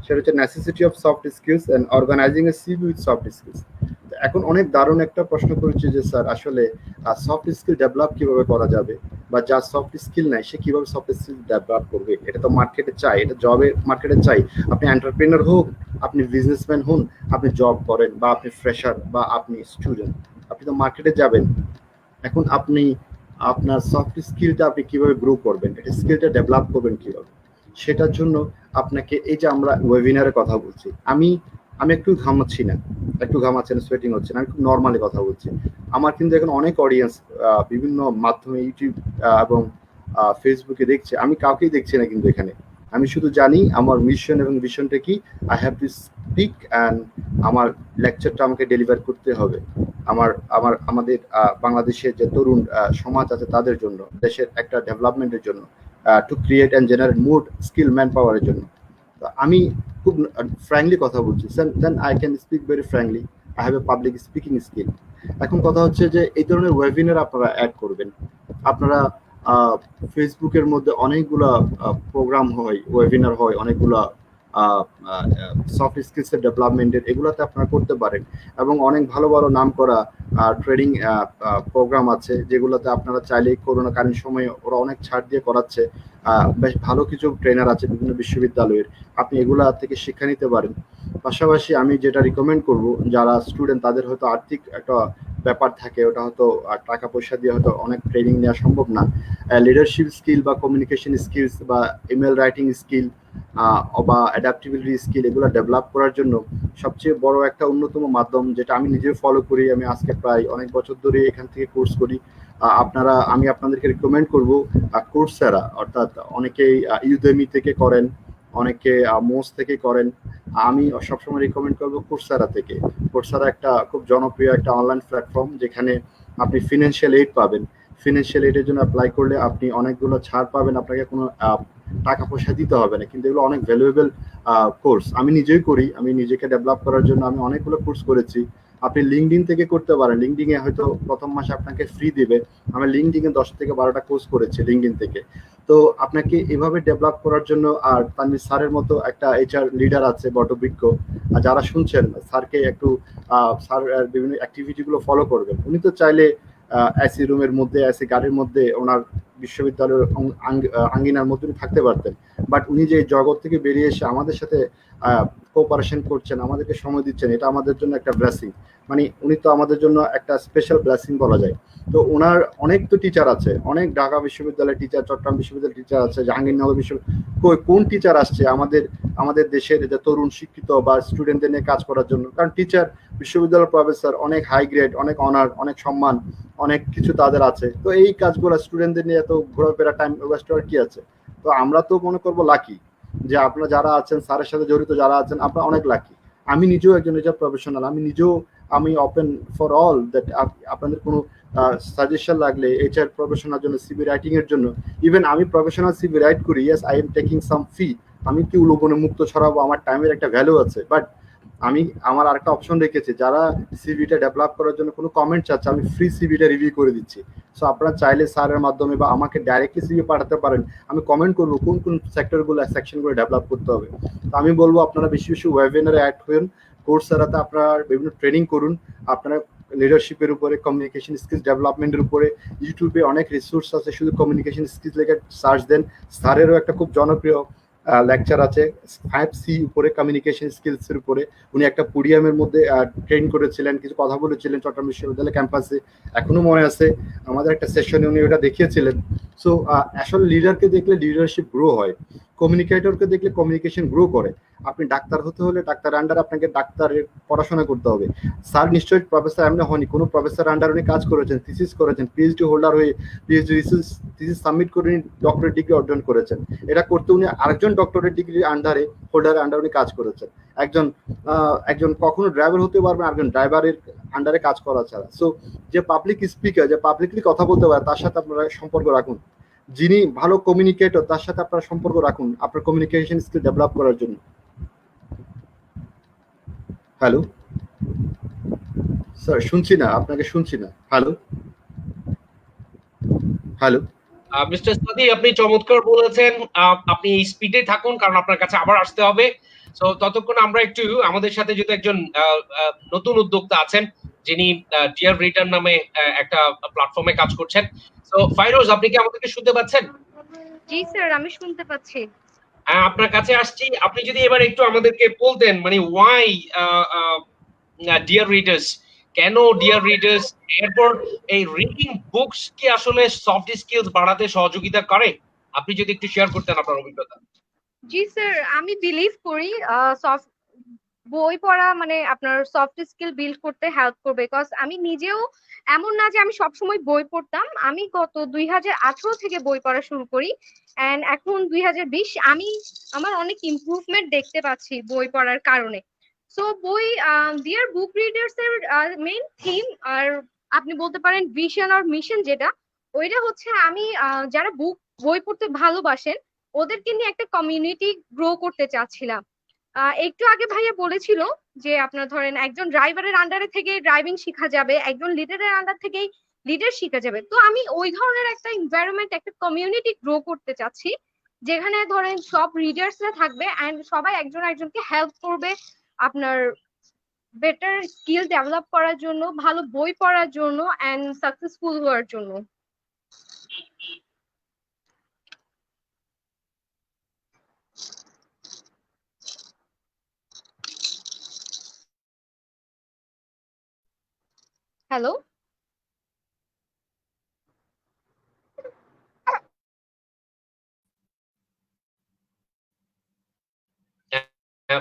সেটা হচ্ছে necessity of soft skills and organising a CV with soft skills. এখন অনেক দারুণ একটা প্রশ্ন করেছে যে স্যার আসলে সফট স্কিল ডেভেলপ কিভাবে করা যাবে, বা যার সফট স্কিল নাই সে কিভাবে সফট স্কিল ডেভেলপ করবে। এটা তো মার্কেটে চাই, এটা জবে মার্কেটে চাই। আপনি এন্টারপ্রেনার হোক, আপনি বিজনেসম্যান হন, আপনি জব করেন, বা আপনি ফ্রেশার, বা আপনি স্টুডেন্ট, আপনি তো মার্কেটে যাবেন। এখন আপনি আপনার সফট স্কিলটা আপনি কিভাবে গ্রো করবেন, এটা স্কিলটা ডেভেলপ করবেন কিভাবে, সেটার জন্য আপনাকে এই যে আমরা ওয়েবিনারে কথা বলছি, আমি একটু ঘামাচ্ছি না, সোয়েটিং হচ্ছে না, আমি খুব নর্মালি কথা বলছি। আমার কিন্তু এখন অনেক অডিয়েন্স বিভিন্ন মাধ্যমে ইউটিউব এবং ফেসবুকে দেখছে, আমি কাউকেই দেখছি না কিন্তু এখানে। আমি শুধু জানি আমার মিশন এবং ভিশনটা কি, I have to speak and আমার লেকচারটা আমাকে ডেলিভার করতে হবে আমাদের বাংলাদেশের যে তরুণ সমাজ আছে তাদের জন্য, দেশের একটা ডেভেলপমেন্টের জন্য, to create and generate more skill man পাওয়ারের জন্য। আমি খুব ফ্র্যাঙ্কলি কথা বলছি, then I can speak very frankly, I have a public speaking skill. এখন কথা হচ্ছে যে এই ধরনের ওয়েবিনার আপনারা অ্যাড করবেন। আপনারা ফেসবুকের মধ্যে অনেকগুলা প্রোগ্রাম হয়, ওয়েবিনার হয়, অনেকগুলা সফট স্কিলসের ডেভেলপমেন্টের, এগুলোতে আপনারা করতে পারেন। এবং অনেক ভালো ভালো নাম করা ট্রেনিং প্রোগ্রাম আছে যেগুলোতে আপনারা চাইলেই করোনাকালীন সময়ে ওরা অনেক ছাড় দিয়ে করাচ্ছে। বেশ ভালো কিছু ট্রেনার আছে বিভিন্ন বিশ্ববিদ্যালয়ের, আপনি এগুলা থেকে শিক্ষা নিতে পারেন। পাশাপাশি আমি যেটা রিকমেন্ড করব, যারা স্টুডেন্ট তাদের হয়তো আর্থিক একটা ব্যাপার থাকে, ওটা হয়তো টাকা পয়সা দিয়ে হয়তো অনেক ট্রেনিং নেওয়া সম্ভব না, লিডারশিপ স্কিল বা কমিউনিকেশন স্কিলস বা ইমেল রাইটিং স্কিল বা অ্যাডাপ্টিবিলিটি স্কিল, এগুলো ডেভেলপ করার জন্য সবচেয়ে বড় একটা অন্যতম মাধ্যম, যেটা আমি নিজে ফলো করি, আমি আজকে প্রায় অনেক বছর ধরে এখান থেকে কোর্স করি। আমি আপনাদেরকে রিকমেন্ড করব কোর্সেরা, অর্থাৎ অনেকেই ইউডেমি থেকে করেন, অনেকে মোস থেকে করেন, আমি সবসময় রিকমেন্ড করবো কোর্সেরা থেকে। কোর্সেরা একটা খুব জনপ্রিয় একটা অনলাইন প্ল্যাটফর্ম, যেখানে আপনি ফিনান্সিয়াল এইড পাবেন। ফিনান্সিয়াল এইডের জন্য অ্যাপ্লাই করলে আপনি অনেকগুলো ছাড় পাবেন, আপনাকে কোনো টাকা পয়সা দিতে হবে না, কিন্তু এগুলো অনেক ভ্যালুয়েবল কোর্স। আমি নিজেই করি, আমি নিজেকে ডেভেলপ করার জন্য আমি অনেকগুলো কোর্স করেছি। আপনি লিঙ্কডিন থেকে করতে পারেন। লিঙ্কডিন এ হয়তো প্রথম মাসে আপনাকে ফ্রি দিবে। আমি লিঙ্কডিন এ 10 থেকে 12টা কোর্স করেছি লিঙ্কডিন থেকে। তো আপনাকে এভাবে ডেভেলপ করার জন্য, আর তানভীর স্যারের মতো একটা এইচআর লিডার আছে বটবৃক্ষ, আর যারা শুনছেন স্যারকে একটু স্যার বিভিন্ন অ্যাক্টিভিটি গুলো ফলো করবেন। উনি তো চাইলে এসি রুমের মধ্যে, এসি গাড়ির মধ্যে ওনার বিশ্ববিদ্যালয়ের আঙ্গিনার মধ্যে থাকতে পারতেন, বাট উনি যে জগৎ থেকে বেরিয়ে এসে আমাদের সাথে কোঅপারেশন করছেন, আমাদেরকে সময় দিচ্ছেন, এটা আমাদের জন্য একটা ব্লেসিং। মানে উনি তো আমাদের জন্য একটা স্পেশাল ব্লেসিং বলা যায়। তো ওনার অনেক তো টিচার আছে, অনেক ঢাকা বিশ্ববিদ্যালয়ের টিচার, চট্টগ্রাম বিশ্ববিদ্যালয়ের টিচার আছে, জাহাঙ্গীরনগর বিশ্ববিদ্যালয়, কোন টিচার আসছে আমাদের দেশের যে তরুণ শিক্ষিত বা স্টুডেন্টদের নিয়ে কাজ করার জন্য? কারণ টিচার, বিশ্ববিদ্যালয়ের প্রফেসর অনেক হাই গ্রেড, অনেক অনার, অনেক সম্মান, অনেক কিছু তাদের আছে। তো এই কাজগুলো স্টুডেন্টদের নিয়ে এত ঘোরাফেরা টাইম ওয়েস্ট করার কি আছে? তো আমরা তো মনে করবো লাকি যে আপনারা যারা আছেন, স্যারের সাথে জড়িত যারা আছেন, আপনারা অনেক লাকি। আমি নিজেও একজন এইচআর প্রফেশনাল, আমি ওপেন ফর অল দ্যাট। আপনাদের কোনো সাজেশন লাগলে এইচআর প্রফেশনাল জন্য, সিভি রাইটিং এর জন্য, ইভেন আমি প্রফেশনাল সিভি রাইট করি, yes I am taking some fee. আমি কি উলুবনে মুক্ত ছড়াবো? আমার টাইমের একটা ভ্যালু আছে, বাট আমি আমার আরেকটা অপশন রেখেছি, যারা সিভিটা ডেভেলপ করার জন্য কোনো কমেন্ট চাচ্ছে, আমি ফ্রি সিভিটা রিভিউ করে দিচ্ছি। সো আপনারা চাইলে স্যারের মাধ্যমে বা আমাকে ডাইরেক্টলি সিভি পাঠাতে পারেন, আমি কমেন্ট করবো কোন কোন সেক্টরগুলো, সেকশনগুলো ডেভেলপ করতে হবে। তো আমি বলবো আপনারা বেশি বেশি ওয়েবিনারে অ্যাড হন, কোর্সেরাতে আপনারা বিভিন্ন ট্রেনিং করুন, আপনারা লিডারশিপের উপরে, কমিউনিকেশন স্কিলস ডেভেলপমেন্টের উপরে ইউটিউবে অনেক রিসোর্স আছে, শুধু কমিউনিকেশন স্কিলস লেগে সার্চ দেন। স্যারেরও একটা খুব জনপ্রিয় লেকচার আছে 5C উপরে, কমিউনিকেশন স্কিলস এর উপরে। উনি একটা পোডিয়ামের মধ্যে ট্রেন করেছিলেন, কিছু কথা বলেছিলেন চট্টগ্রাম বিশ্ববিদ্যালয় ক্যাম্পাসে, এখনো মনে আছে আমাদের একটা সেশনে উনি ওটা দেখিয়েছিলেন। সো আসলে লিডারকে দেখলে লিডারশিপ গ্রো হয়, কমিউনিকেটরকে দেখলে কমিউনিকেশন গ্রো করে। আপনি ডাক্তার হতে হলে ডাক্তার আন্ডার আপনাকে ডাক্তারের পড়াশোনা করতে হবে। স্যার নিশ্চয়ই প্রফেসর এমনি হয়নি, কোনো প্রফেসর আন্ডার উনি কাজ করেছেন, থিসিস করেছেন, পিএইচডি হোল্ডার হয়ে পিএইচডি থিসিস সাবমিট করে ডক্টরেট ডিগ্রি অর্জন করেছেন। এটা করতে উনি আরেকজন ডক্টরেট ডিগ্রি হোল্ডারের আন্ডার উনি কাজ করেছেন। একজন কখনো ড্রাইভার হতে পারবেন একজন ড্রাইভারের আন্ডারে কাজ করা ছাড়া। সো যে পাবলিক স্পিকার, যে পাবলিকলি কথা বলতে পারে, তার সাথে আপনারা সম্পর্ক রাখুন। যিনি ভালো কমিউনিকেটর, তার সাথে আপনারা সম্পর্ক রাখুন আপনার কমিউনিকেশন স্কিল ডেভেলপ করার জন্য। হ্যালো স্যার, শুনছি না আপনাকে, শুনছি না। হ্যালো হ্যালো মিস্টার সাদি, আপনি চমৎকার বলেছেন। আপনি এই স্পিডে থাকুন, কারণ আপনার কাছে আবার আসতে হবে। সো ততক্ষণ আমরা একটু আমাদের সাথে যদি একজন নতুন উদ্যোক্তা আছেন, যিনি ডিয়ার রিটার্ন নামে একটা প্ল্যাটফর্মে কাজ করছেন। সো ফাইরোজ, আপনি কি আমাদেরকে শুনতে পাচ্ছেন? জি স্যার, আমি শুনতে পাচ্ছি। আপনার কাছে আসছি। আপনি যদি এবার একটু আমাদেরকে বলতেন, মানে ওয়াই ডিয়ার রিডার্স, কেন ডিয়ার রিডার্স, এরপর এই রিডিং বুকস কি আসলে সফট স্কিলস বাড়াতে সহযোগিতা করে? আপনি যদি একটু শেয়ার করতেন আপনার অভিজ্ঞতা। জি স্যার, আমি বিলিভ করি সফট বই পড়া মানে আপনার সফট স্কিল বিল্ড করতে হেল্প করবে। বিকজ আমি নিজেও এমন না যে আমি সবসময় বই পড়তাম। আমি গত 2018 থেকে বই পড়া শুরু করি, এন্ড এখন 2020 আমি আমার অনেক ইমপ্রুভমেন্ট দেখতে পাচ্ছি বই পড়ার কারণে। সো বই, ডিয়ার বুক রিডার্স এর মেইন থিম আর আপনি বলতে পারেন ভিশন আর মিশন, যেটা ওইটা হচ্ছে আমি যারা বই পড়তে ভালোবাসেন ওদেরকে নিয়ে একটা কমিউনিটি গ্রো করতে চাচ্ছিলাম। একটু আগে ভাইয়া বলেছিল যে আপনার ধরেন একজন ড্রাইভারের আন্ডারে থেকে ড্রাইভিং শেখা যাবে, একজন লিডারের আন্ডার থেকেই লিডার শেখা যাবে। তো আমি ওই ধরনের একটা এনভায়রনমেন্ট, একটা কমিউনিটি গ্রো করতে চাচ্ছি, যেখানে ধরেন সব রিডার্সরা থাকবে এন্ড সবাই একজন একজনকে হেল্প করবে আপনার বেটার স্কিল ডেভেলপ করার জন্য, ভালো বই পড়ার জন্য এন্ড সাকসেসফুল হওয়ার জন্য। হ্যালো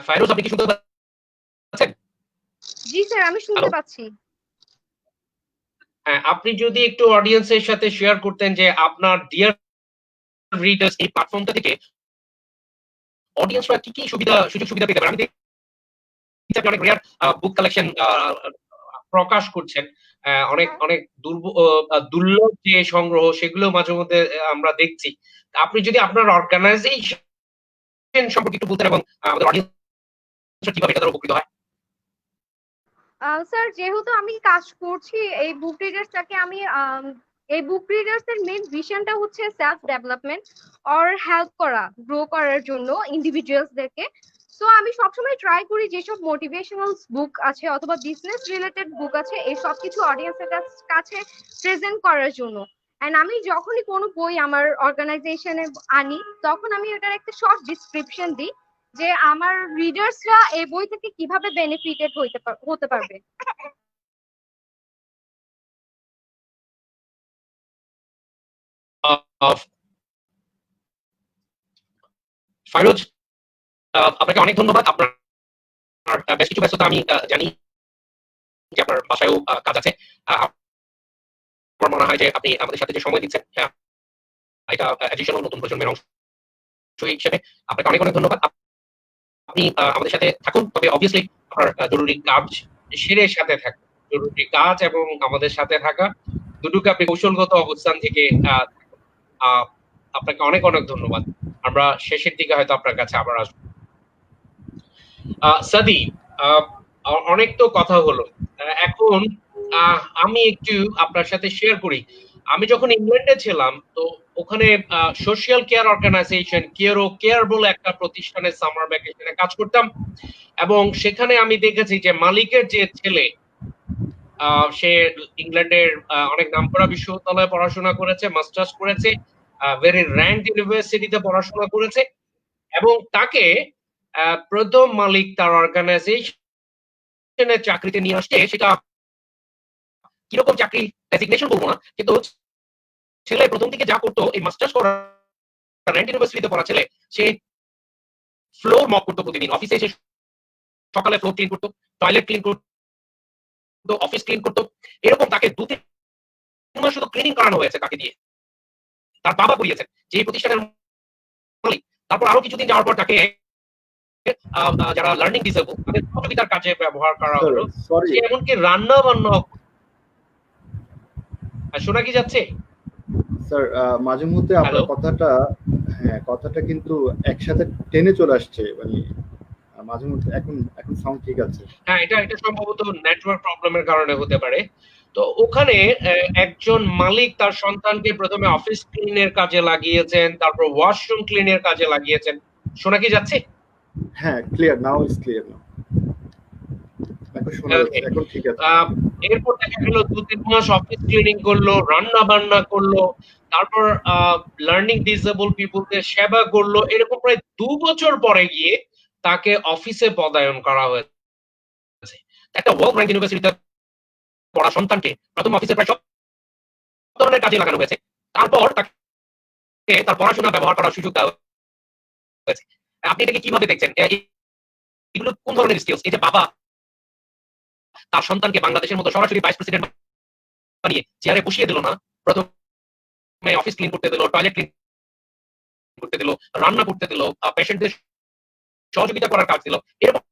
ফাইরোজ, আপনি কি শুনতে পাচ্ছেন? জি স্যার, আমি শুনতে পাচ্ছি। আপনি যদি একটু অডিয়েন্সের সাথে শেয়ার করতেন যে আপনার ডিয়ার রিডার্স এই প্ল্যাটফর্মটা থেকে অডিয়েন্সরা কি কি সুযোগ সুবিধা পেতে পারে। আমি দেখছি আপনি অনেক রেয়ার বুক কালেকশন প্রকাশ করছেন, অনেক অনেক দুর্লভ যে সংগ্রহ সেগুলো মাঝে মধ্যে আমরা দেখছি। আপনি যদি আপনার অর্গানাইজেশন সম্পর্কে একটু বলতেন এবং আমাদের অডিয়েন্সরা কিভাবে এটা দ্বারা উপকৃত হয়। স্যার যেহেতু আমি কাজ করছি এই বুক রিডার্সটাকে আমি এই বুক রিডার্স এর মেইন ভিশনটা হচ্ছে সেলফ ডেভেলপমেন্ট অর হেল্প করা গ্রো করার জন্য ইন্ডিভিজুয়ালসদেরকে। সো আমি সবসময় ট্রাই করি যেসব মোটিভেশনাল বুক আছে অথবা বিজনেস রিলেটেড বুক আছে এই সব কিছু অডিয়েন্সের কাছে প্রেজেন্ট করার জন্য। এন্ড আমি যখনই কোনো বই আমার অর্গানাইজেশনে আনি তখন আমি এটার একটা শর্ট ডিসক্রিপশন দিই যে আমার রিডার্সরা এই বই থেকে কিভাবে বেনিফিটেড হতে পারবে। ফাইরোজ, আপনাকে অনেক ধন্যবাদ। আপনার বেশ কিছু ব্যস্ততা আমি জানি যে আপনার বাসায়ও কাজ আছে। আমার মনে হয় যে আপনি আমাদের সাথে যে সময় দিচ্ছেন এটা অ্যাডিশনাল নতুন প্রজন্মের অংশ হিসেবে আপনাকে অনেক অনেক ধন্যবাদ। আপনি আমাদের সাথে থাকুন, তবে অবভিয়াসলি আপনার জরুরি কাজ সেরে সাথে থাকুন। জরুরি কাজ এবং আমাদের সাথে থাকা দুটোকে আপনি কৌশলগত অবস্থান থেকে আপনাকে অনেক অনেক ধন্যবাদ। আমরা শেষের দিকে হয়তো আপনার কাছে আবার আসবো। সাদি, অনেক তো কথা হলো, এখন আমি একটু আপনার সাথে শেয়ার করি। আমি যখন ইংল্যান্ডে ছিলাম তো ওখানে সোশ্যাল কেয়ার অর্গানাইজেশন কেয়ার বলে একটা প্রতিষ্ঠানে সামার ভ্যাকেশনে কাজ করতাম, এবং সেখানে আমি দেখেছি যে মালিকের যে ছেলে সে ইংল্যান্ডের অনেক নামকরা বিশ্ববিদ্যালয়ে পড়াশোনা করেছে, মাস্টার্স করেছে, ভেরি র্যাঙ্ক ইউনিভার্সিটিতে পড়াশোনা করেছে, এবং তাকে প্রথম মালিক তার অর্গানাইজেশনের চাকরিতে নিয়ে আসছে। সেটা কিরকম চাকরি ডেজিগনেশন বলবো না, কিন্তু ছেলে প্রথম দিকে যা করতো, এই মাস্টার্স করা র্যাঙ্ক ইউনিভার্সিটিতে পড়া ছেলে, সে ফ্লোর মপ করতো প্রতিদিন। অফিসে এসে সকালে ফ্লোর ক্লিন করতো, টয়লেট ক্লিন করতো, অফিস ক্লিন করতো। এরকম তাকে 2-3 মাস শুধু ক্লিনিং করানো হয়েছে তাকে দিয়ে। তার বাবা করিয়েছেন যে প্রতিষ্ঠানের মালিক। তারপর আরো কিছুদিন যাওয়ার পর তাকে যারা লার্নিং ডিসেবল তাদের সহযোগিতার কাজে ব্যবহার করা হলো। সে এমনকি রান্না বান্না। শোনা কি যাচ্ছে স্যার? মাঝে মধ্যে আপনার কথাটা কিন্তু একসাথে টেনে চলে আসছে, মানে মাঝে মধ্যে। এখন সাউন্ড ঠিক আছে? হ্যাঁ, এটা সম্ভবত নেটওয়ার্ক প্রবলেমের কারণে হতে পারে। তো ওখানে একজন মালিক তার সন্তানকে প্রথমে অফিস ক্লিনের কাজে লাগিয়েছেন, তারপর ওয়াশরুম ক্লিনের কাজে লাগিয়েছেন। শোনা কি যাচ্ছে? হ্যাঁ, clear now, is clear now. এখন শোনা যাচ্ছে, এখন ঠিক আছে। এরপর দেখা গেল 2-3 মাস অফিস ক্লিনিং করলো, রান্না বান্না করলো, তারপর লার্নিং ডিসেবল পিপলদের সেবা করলো। এরকম প্রায় 2 বছর পরে গিয়ে তাকে অফিসে পদায়ন করা হয়েছে। একটা ওয়ার্ল্ড র্যাঙ্ক ইউনিভার্সিটিতে পড়া সন্তানকে প্রথম অফিসে প্রায় সব ধরনের কাজে লাগানো হয়েছে। তারপর তাকে তার পড়াশোনা ব্যবহার করার সুযোগ দেওয়া হয়েছে। আপনি এটাকে কিভাবে দেখছেন? এগুলো কোন ধরনের স্কিলস? এই যে বাবা তার সন্তানকে বাংলাদেশের মতো সরাসরি ভাইস প্রেসিডেন্ট বানিয়ে চেয়ারে বসিয়ে দিল না, প্রথমে অফিস ক্লিন করতে দিল, টয়লেট ক্লিন করতে দিল, রান্না করতে দিল, পেশেন্টদের সহযোগিতা করার কাজ দিল। এরকম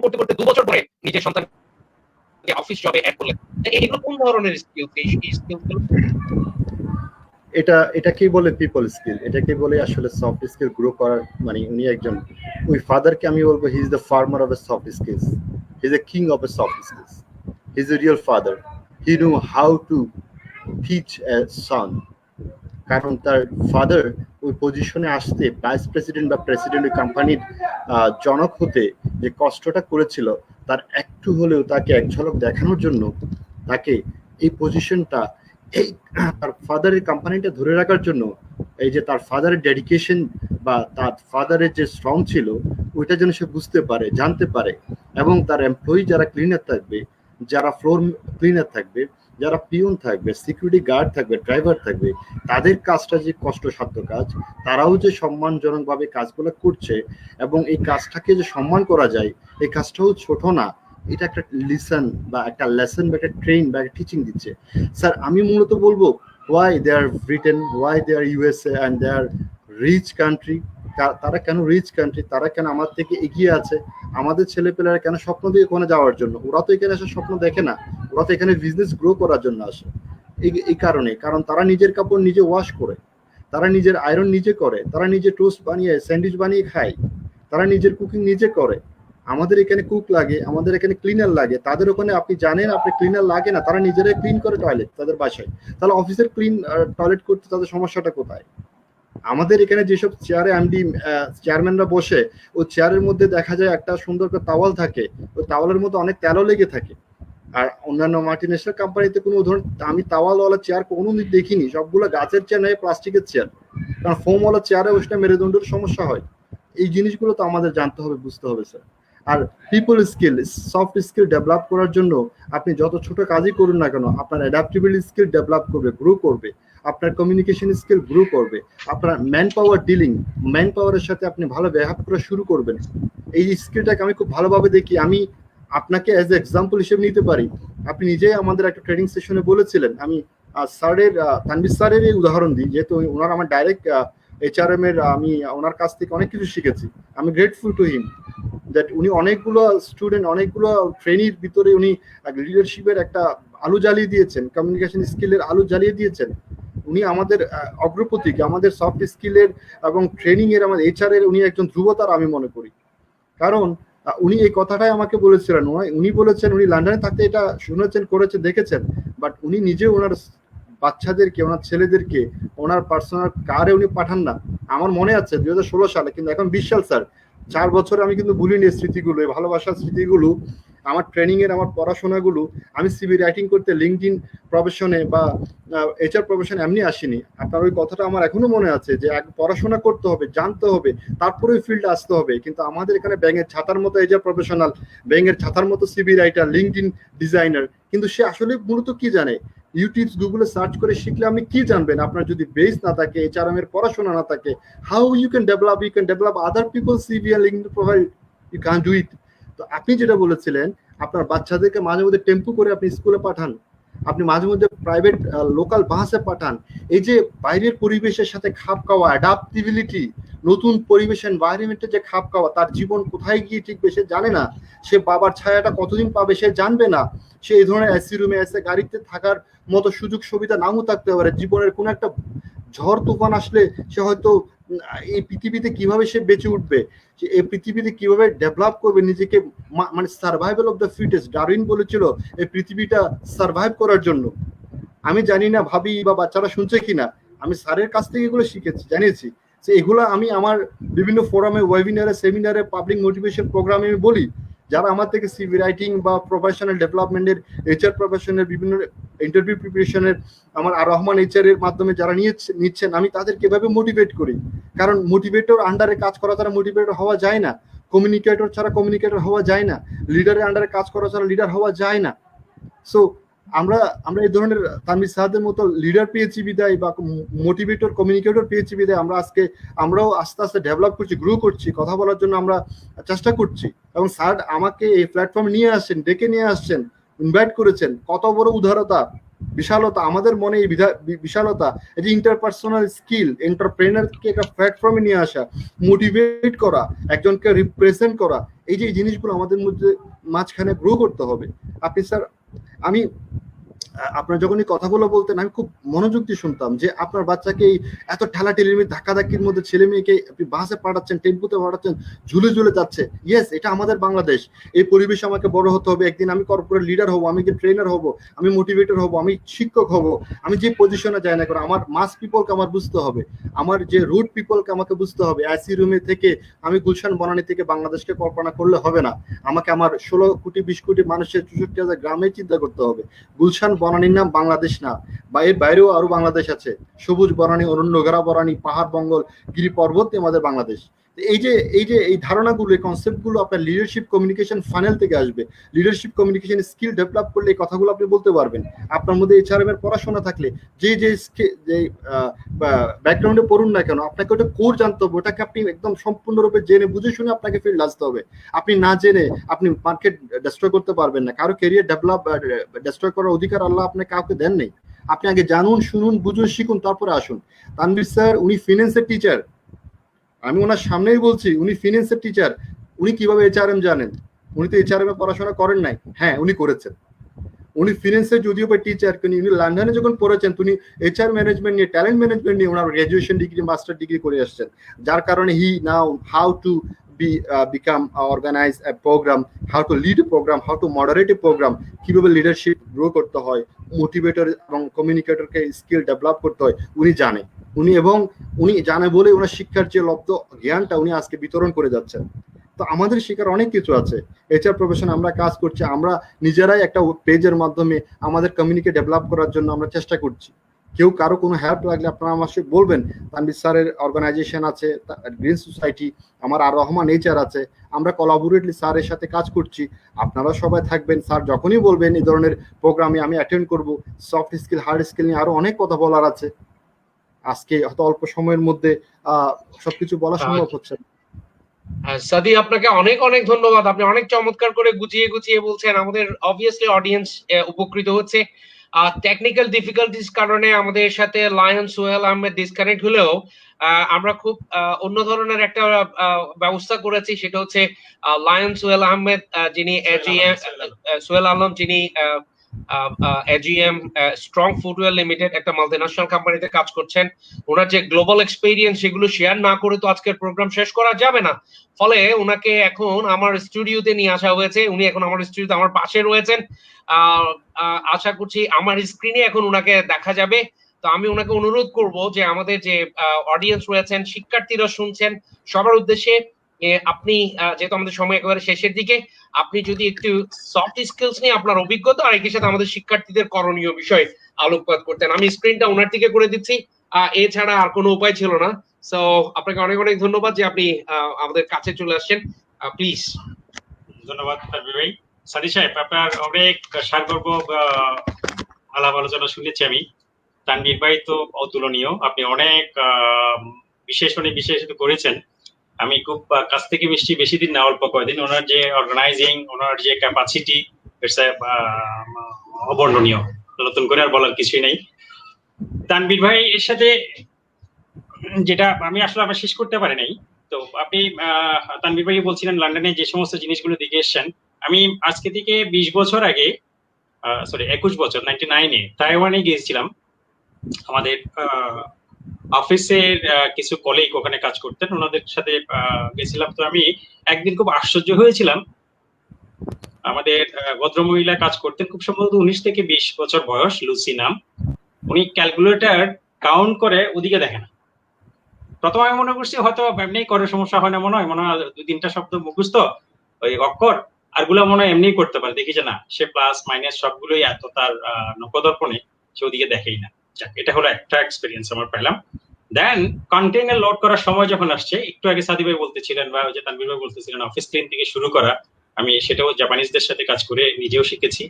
করতে করতে 2 বছর পরে নিজের সন্তানকে অফিস জবে অ্যাড করলেন। এগুলো কোন ধরনের স্কিলস? এই স্কিলসগুলো এটাকে বলে পিপল স্কিল, এটাকে বলে আসলে সফট স্কিল গ্রো করার। মানে উনি একজন, ওই ফাদারকে আমি বলবো he is the farmer of a soft skills, he is the king of a soft skills, he is a real father. He know how to teach a son, কারণ তার ফাদার ওই পজিশনে আসতে, ভাইস প্রেসিডেন্ট বা president ওই কোম্পানির জনক হতে যে কষ্টটা করেছিল, তার একটু হলেও তাকে এক ঝলক দেখানোর জন্য তাকে এই পজিশনটা, এই তার ফাদারের কোম্পানিটা ধরে রাখার জন্য, এই যে তার ফাদারের ডেডিকেশন বা তার ফাদারের যে স্ট্রং ছিল, ওইটা যেন সে বুঝতে পারে, জানতে পারে। এবং তার এমপ্লয়ি যারা ক্লিনার থাকবে, যারা ফ্লোর ক্লিনার থাকবে, যারা পিয়ন থাকবে, সিকিউরিটি গার্ড থাকবে, ড্রাইভার থাকবে, তাদের কাজটা যে কষ্টসাধ্য কাজ, তারাও যে সম্মানজনকভাবে কাজগুলো করছে এবং এই কাজটাকে যে সম্মান করা যায়, এই কাজটাও ছোট না। এটা একটা লিসন বা একটা লেসন বা একটা ট্রেন বা একটা টিচিং দিচ্ছে। স্যার, আমি মূলত বলবো why they are Britain, why they are USA and they are rich country. তারা কেন রিচ কান্ট্রি? তারা কেন আমার থেকে এগিয়ে আছে? আমাদের ছেলেপেলেরা কেন স্বপ্ন দিয়ে ওখানে যাওয়ার জন্য? ওরা তো এখানে আসার স্বপ্ন দেখে না, ওরা তো এখানে বিজনেস গ্রো করার জন্য আসে। এই কারণে, কারণ তারা নিজের কাপড় নিজে ওয়াশ করে, তারা নিজের আয়রন নিজে করে, তারা নিজে টোস্ট বানিয়ে স্যান্ডউইচ বানিয়ে খায়, তারা নিজের কুকিং নিজে করে। আমাদের এখানে কুক লাগে, আমাদের এখানে ক্লিনার লাগে, তাদের ওখানে আপনি জানেন আপনি ক্লিনার লাগে না, তারা নিজেরাই ক্লিন করে টয়লেট তাদের বাসায়, তাহলে অফিসের ক্লিন টয়লেট করতে তাদের সমস্যাটা কোথায়? আমাদের এখানে যেসব চেয়ারে এমডি চেয়ারম্যানরা বসে, ওই চেয়ারের মধ্যে দেখা যায় একটা সুন্দর করে তাওয়াল থাকে, ওই তাওয়ালের মধ্যে অনেক তেলও লেগে থাকে। আর অন্যান্য মাল্টিনেশনাল কোম্পানিতে কোনো উদাহরণ আমি তাওয়ালওয়ালা চেয়ার কোনোদিন দেখিনি, সবগুলো গাছের চেয়ার নয় প্লাস্টিকের চেয়ার, কারণ ফোমওয়ালা চেয়ারে ওইটা মেরুদণ্ডের সমস্যা হয়। এই জিনিসগুলো তো আমাদের জানতে হবে, বুঝতে হবে স্যার। আর people skill, soft skill develop করার জন্য আপনি যত ছোট কাজই করুন না কেন, আপনার অ্যাডাপ্টেবিলিটি স্কিল ডেভেলপ করবে, গ্রো করবে, আপনার কমিউনিকেশন স্কিল গ্রো করবে, আপনার ম্যান পাওয়ার ডিলিং, ম্যান পাওয়ারের সাথে আপনি ভালো ব্যবহার করা শুরু করবেন। এই স্কিলটাকে আমি খুব ভালোভাবে দেখি। আমি আপনাকে অ্যাজ এ এক্সাম্পল হিসেবে নিতে পারি। আপনি নিজেই আমাদের একটা ট্রেনিং সেশনে বলেছিলেন, আমি স্যারের তানভীর স্যারের এই উদাহরণ দিই, যেহেতু ওনার আমার ডাইরেক্ট এইচআরএম এর, আমি ওনার কাছ থেকে অনেক কিছু শিখেছি। আমি গ্রেটফুল টু হিম দ্যাট উনি অনেকগুলো স্টুডেন্ট, অনেকগুলো ট্রেনির ভিতরে উনি লিডারশিপের একটা আলো জ্বালিয়ে দিয়েছেন, কমিউনিকেশন স্কিলের আলো জ্বালিয়ে দিয়েছেন। উনি আমাদের অগ্রপথিক, আমাদের সফট স্কিলের এবং ট্রেনিং এর, আমাদের এইচআর এর উনি একজন ধ্রুবতার আমি মনে করি। কারণ উনি এই কথাটাই আমাকে বলেছিলেন, উনি বলেছেন উনি লন্ডনে থাকতে এটা শুনেছেন, করেছেন, দেখেছেন, বাট উনি নিজে ওনার বাচ্চাদেরকে, ওনার ছেলেদেরকে ওনার পার্সোনাল কারে উনি পাঠান না। আমার মনে আছে 2016 সালে, কিন্তু এখন 20 সাল স্যার, 4 বছরে আমি কিন্তু ভুলিনি এই স্মৃতিগুলো, এই ভালোবাসার স্মৃতিগুলো, আমার ট্রেনিং এর, আমার পড়াশোনাগুলো। আমি সিভি রাইটিং করতে লিঙ্কডইন প্রফেশনে বা এইচআর প্রফেশনে এমনি আসিনি। আপনার ওই কথাটা আমার এখনো মনে আছে যে পড়াশোনা করতে হবে, জানতে হবে, তারপরে ওই ফিল্ডে আসতে হবে। কিন্তু আমাদের এখানে ব্যাঙের ছাতার মতো এইচআর প্রফেশনাল, ব্যাঙের ছাতার মতো সিভি রাইটার, লিঙ্কডইন ডিজাইনার, কিন্তু সে আসলে মূলত কি জানে? ইউটিউব গুগলে সার্চ করে শিখলে আপনি কি জানবেন? আপনার যদি বেস না থাকে, এইচআরএম এর পড়াশোনা না থাকে, how you can develop other people CV and LinkedIn profile? You can do it. তো আপনি যেটা বলেছিলেন, আপনার বাচ্চাদেরকে মাঝে মধ্যে টেম্পু করে আপনি স্কুলে পাঠান, আপনি মাঝে মধ্যে প্রাইভেট লোকাল বাসে পাঠান। এই যে বাইরের পরিবেশের সাথে খাপ খাওয়া, অ্যাডাপ্টিবিলিটি, নতুন পরিবেশ এনভায়রনমেন্টে যে খাপ খাওয়া, তার জীবন কোথায় গিয়ে ঠিকবে সে জানে না, সে বাবার ছায়াটা কতদিন পাবে সে জানবে না, সে এই ধরনের এসি রুমে এসে গাড়িতে থাকার মতো সুযোগ সুবিধা নাও থাকতে পারে। জীবনের কোন একটা ঝড় তুফান আসলে সে হয়তো এই পৃথিবীতে কিভাবে সে বেঁচে উঠবে, এই পৃথিবীতে কিভাবে ডেভেলপ করবে নিজেকে, মানে survival of the fittest, Darwin বলেছিল এই পৃথিবীটা সার্ভাইভ করার জন্য। আমি জানি না ভাবি বা বাচ্চারা শুনছে কিনা, আমি স্যারের কাছ থেকে এগুলো শিখেছি, জানিয়েছি যে এগুলো আমি আমার বিভিন্ন ফোরামে, ওয়েবিনারে, সেমিনারে, পাবলিক মোটিভেশন প্রোগ্রামে আমি বলি। যারা আমার থেকে সিভি রাইটিং বা প্রফেশনাল ডেভেলপমেন্টের, এইচআর প্রফেশনের বিভিন্ন ইন্টারভিউ প্রিপারেশনের, আমার আর রহমান এইচআর এর মাধ্যমে যারা নিচ্ছেন, আমি তাদেরকে এভাবে মোটিভেট করি। কারণ মোটিভেটর আন্ডারে কাজ করা ছাড়া মোটিভেটর হওয়া যায় না, কমিউনিকেটর ছাড়া কমিউনিকেটর হওয়া যায় না, লিডারের আন্ডারে কাজ করা ছাড়া লিডার হওয়া যায় না। সো আমরা এই ধরনের তানভীর সাহাদের মতো লিডার পেয়েছি বিদায়, বা মোটিভেটর, কমিউনিকেটর পেয়েছি বিদায় আমরাও আস্তে আস্তে ডেভেলপ করছি, গ্রো করছি, কথা বলার জন্য আমরা চেষ্টা করছি। এবং স্যার আমাকে এই প্ল্যাটফর্মে নিয়ে আসছেন, ডেকে নিয়ে আসছেন, ইনভাইট করেছেন, কত বড় উদারতা, বিশালতা আমাদের মনে, এই বিশালতা, এই যে ইন্টারপার্সোনাল স্কিল, এন্টারপ্রেনারকে একটা প্ল্যাটফর্মে নিয়ে আসা, মোটিভেট করা, একজনকে রিপ্রেজেন্ট করা, এই যে জিনিসগুলো আমাদের মধ্যে মাঝখানে গ্রো করতে হবে। আপনি স্যার, আমি আপনার যখন এই কথাগুলো বলতেন আমি খুব মনোযোগ দিয়ে শুনতাম যে আপনার বাচ্চাকে এত ঠেলাঠেলির ধাক্কাধাক্কির মধ্যে ছেলে মেয়েকে আপনি বাসে পাঠাচ্ছেন, টেম্পুতে পাঠাচ্ছেন, ঝুলে ঝুলে যাচ্ছে। ইয়েস, এটা আমাদের বাংলাদেশ, এই পরিবেশে আমাকে বড় হতে হবে। একদিন আমি কর্পোরেট লিডার হব, আমি ট্রেনার হব, আমি মোটিভেটর হব, আমি শিক্ষক হব, আমি যে পজিশনে যাই না করে আমার মাস পিপলকে আমার বুঝতে হবে, আমার যে রুট পিপলকে আমাকে বুঝতে হবে। এসি রুমে থেকে আমি গুলশান বনানী থেকে বাংলাদেশকে কল্পনা করলে হবে না, আমাকে আমার 16 কোটি 20 কোটি মানুষের 64,000 গ্রামে চিন্তা করতে হবে। গুলশান বনানীর নাম বাংলাদেশ না, বা এর বাইরেও আরো বাংলাদেশ আছে, সবুজ বনানী, অরণ্য ঘেরা বনানী, পাহাড় বঙ্গল, গিরি পর্বত আমাদের বাংলাদেশ। এই ধারণাগুলো, এই কনসেপ্টগুলো আপনার লিডারশিপ কমিউনিকেশন ফানেল থেকে আসবে। লিডারশিপ কমিউনিকেশন স্কিল ডেভেলপ করলে এই কথাগুলো আপনি বলতে পারবেন। আপনার মধ্যে এইচআরএম এর পড়াশোনা থাকলে, যে ব্যাকগ্রাউন্ডে পড়ুন না কেন, আপনাকে ওটা কোর জানতে হবে, ওটাকে আপনি একদম সম্পূর্ণরূপে জেনে বুঝে শুনে আপনাকে ফিল্ড আসতে হবে। আপনি না জেনে আপনি মার্কেট ডিস্ট্রয় করতে পারবেন না। কারো ক্যারিয়ার ডিস্ট্রয় করার অধিকার আল্লাহ আপনাকে কাউকে দেন নেই। আপনি আগে জানুন, শুনুন, বুঝুন, শিখুন, তারপরে আসুন। তানভীর স্যার উনি ফিন্যান্সের টিচার, আমি ওনার সামনেই বলছি, উনি ফিন্যান্সের টিচার। উনি কিভাবে এইচআরএম জানেন? উনি তো এইচআরএম এ পড়াশোনা করেন নাই। হ্যাঁ, উনি করেছেন, উনি ফিন্যান্সের যদিও বা টিচার, কিন্তু উনি লন্ডনে যখন পড়েছেন উনি এইচআর ম্যানেজমেন্ট নিয়ে, ট্যালেন্ট ম্যানেজমেন্ট নিয়ে ওনার গ্র্যাজুয়েশন ডিগ্রি, মাস্টার ডিগ্রি করে আসছেন, যার কারণে he know how to become organize a program, how to lead a program, how to moderate a program, কিভাবে লিডারশিপ গ্রো করতে হয়, মোটিভেটর এবং কমিউনিকেটরকে স্কিল ডেভেলপ করতে হয় উনি জানে। উনি জানে বলে ওনার শিক্ষার যে লব্ধ জ্ঞানটা উনি আজকে বিতরণ করে যাচ্ছেন। তো আমাদের শেখার অনেক কিছু আছে। এইচআর প্রফেশনে আমরা কাজ করছি, আমরা নিজেরাই একটা পেজের মাধ্যমে আমাদের কমিউনিকে ডেভেলপ করার জন্য আমরা চেষ্টা করছি। কেউ কারো কোনো হেল্প লাগলে আপনারা আমার সাথে বলবেন। তানভীর স্যারের অর্গানাইজেশন আছে, গ্রিন সোসাইটি, আমার আর রহমান এইচআর আছে, আমরা কোলাবোরেটলি স্যারের সাথে কাজ করছি। আপনারা সবাই থাকবেন, স্যার যখনই বলবেন এই ধরনের প্রোগ্রামে আমি অ্যাটেন্ড করব। সফট স্কিল, হার্ড স্কিল নিয়ে আরো অনেক কথা বলার আছে। আজকে হয়তো অল্প সময়ের মধ্যে সবকিছু বলা সম্ভব হচ্ছে না। সাদি, আপনাকে অনেক অনেক ধন্যবাদ। আপনি অনেক চমৎকার করে গুছিয়ে গুছিয়ে বলছেন। আমাদের অবভিয়াসলি অডিয়েন্স উপকৃত হচ্ছে। টেকনিক্যাল ডিফিকাল্টিস কারণে আমাদের সাথে লায়ন সোহেল আহমেদ ডিসকানেক্ট হলেও আমরা খুব অন্য ধরনের একটা ব্যবস্থা করেছি। সেটা হচ্ছে লায়ন সোহেল আহমেদ, যিনি সোহেল আলম, যিনি এজিএম স্ট্রং ফুটওয়্যার লিমিটেড একটা মাল্টিন্যাশনাল কোম্পানিতে কাজ করছেন। ওনার যে গ্লোবাল এক্সপেরিয়েন্স সেগুলো শেয়ার না করে তো আজকের প্রোগ্রাম শেষ করা যাবে না। ফলে ওনাকে এখন আমার স্টুডিওতে নিয়ে আসা হয়েছে। উনি এখন আমার স্টুডিওতে আমার পাশে রয়েছেন। আশা করছি আমার স্ক্রিনে এখন ওনাকে দেখা যাবে। তো আমি ওনাকে অনুরোধ করব যে আমাদের যে অডিয়েন্স রয়েছেন, শিক্ষার্থীরা শুনছেন, সবার উদ্দেশ্যে আপনি, যেহেতু আমাদের সময় একেবারে শেষের দিকে, আপনি যদি একটু সফট স্কিলস নিয়ে আপনার অভিজ্ঞতা আর একই সাথে আমাদের শিক্ষার্থীদের করণীয় বিষয় আলোকপাত করতেন। আমি স্ক্রিনটা ওনার দিকে করে দিচ্ছি, এছাড়া আর কোনো উপায় ছিল না। সো আপনাকে অনেক অনেক ধন্যবাদ যে আপনি আমাদের কাছে চলে আসছেন। প্লিজ। ধন্যবাদ তানভীর ভাই। সাদি সাহেব, আপনার অনেক সারগর্ব আলাপ আলোচনা শুনেছি আমি। তানভীর ভাই তো অতুলনীয়, আপনি অনেক বিশেষণ করেছেন। আমি খুব কাছ থেকে মিষ্টি, বেশি দিন না, অল্প কয়েকদিন। ওনার যে অর্গানাইজিং, ওনার যে ক্যাপাসিটি, অবর্ণনীয়। নতুন করে আর বলার কিছুই নেই। তানভীর ভাই এর সাথে যেটা আমি আসলে আবার শেষ করতে পারি নাই। তো আপনি তানভীর ভাই বলছিলেন লন্ডনে যে সমস্ত জিনিসগুলো দেখে এসছেন। আমি আজকে থেকে 20 বছর আগে, 21 বছর, 99-এ তাইওয়ানে গিয়েছিলাম। আমাদের অফিসের কিছু কলিগ ওখানে কাজ করতেন, ওনাদের সাথে গেছিলাম। তো আমি একদিন খুব আশ্চর্য হয়েছিলাম। আমাদের ভদ্রমহিলা কাজ করতেন, খুব সম্ভবত 19 থেকে 20 বছর বয়স, লুসি নাম। উনি ক্যালকুলেটর কাউন্ট করে ওদিকে দেখেন। প্রথমে আমি মনে করছি হয়তো এমনি করে, সমস্যা হয় না মনে হয় 2-3টা শব্দ মুখস্থ, ওই অক্ষর আর গুলো মনে হয় এমনি করতে পারে। দেখি যে না, সে প্লাস মাইনাস সবগুলোই এত তার নখদর্পণে, সে ওদিকে দেখেই না। এটা হলো একটা এক্সপিরিয়েন্স আমার পেলাম। দেন কন্টেইনার লোড করার সময় যখন আসছে, একটু আগে সাদি ভাই বলতেছিলেন বা ওই যে তানভীর ভাই বলতেছিলেন অফিস ক্লিন থেকে শুরু করা, আমি সেটাও জাপানিজদের সাথে কাজ করে নিজেও শিখেছি।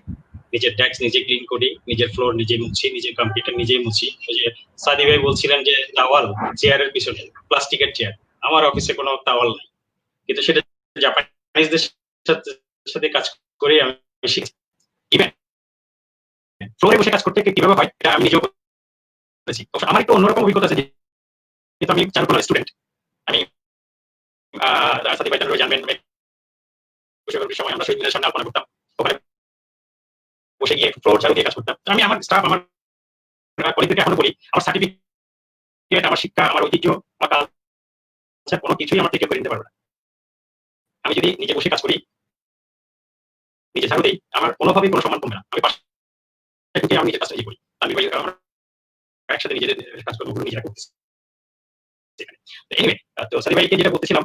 নিজের ডেস্ক নিজে ক্লিন করি, নিজের ফ্লোর নিজে মুছি, নিজের কম্পিউটার নিজেই মুছি। ওই যে সাদি ভাই বলছিলেন যে টাওয়াল চেয়ারের পিছনে, প্লাস্টিকের চেয়ার, আমার অফিসে কোনো টাওয়াল নাই, কিন্তু সেটা জাপানিজদের সাথে কাজ করে আমি শিখছি। ইভেন ফ্লোরে বসে কাজ করতে কিভাবে হয় এটা আমি নিজেও করেছি। আমার একটু অন্যরকম অভিজ্ঞতা আছে, যেহেতু আমি চারুকলার স্টুডেন্ট। আমি সাদি ভাই জানবেন, সময় আমরা শহীদ মিনারের সামনে আলোচনা করতাম, ওখানে বসে গিয়ে ফ্লোর ঝাড়ু দিয়ে কাজ করতাম। আমি আমার স্টাফ, আমার কলিগদেরকে এখনো বলি, আমার সার্টিফিকেট, আমার শিক্ষা, আমার ঐতিহ্য, আমার কালচার কোনো কিছুই আমার থেকে করে নিতে পারবে না। আমি যদি নিজে বসে কাজ করি, নিজে ঝাড়ু দিই, আমার কোনোভাবেই কোনো সম্মান কমবে না। আমি পাশে আমি নিজের কাজটা নিজে করি। আমি ভাই আমরা একসাথে নিজেদের কাজ করবো, নিজেরা করতেছি। এনিওয়ে, তো সাদি ভাইকে যেটা বলতেছিলাম,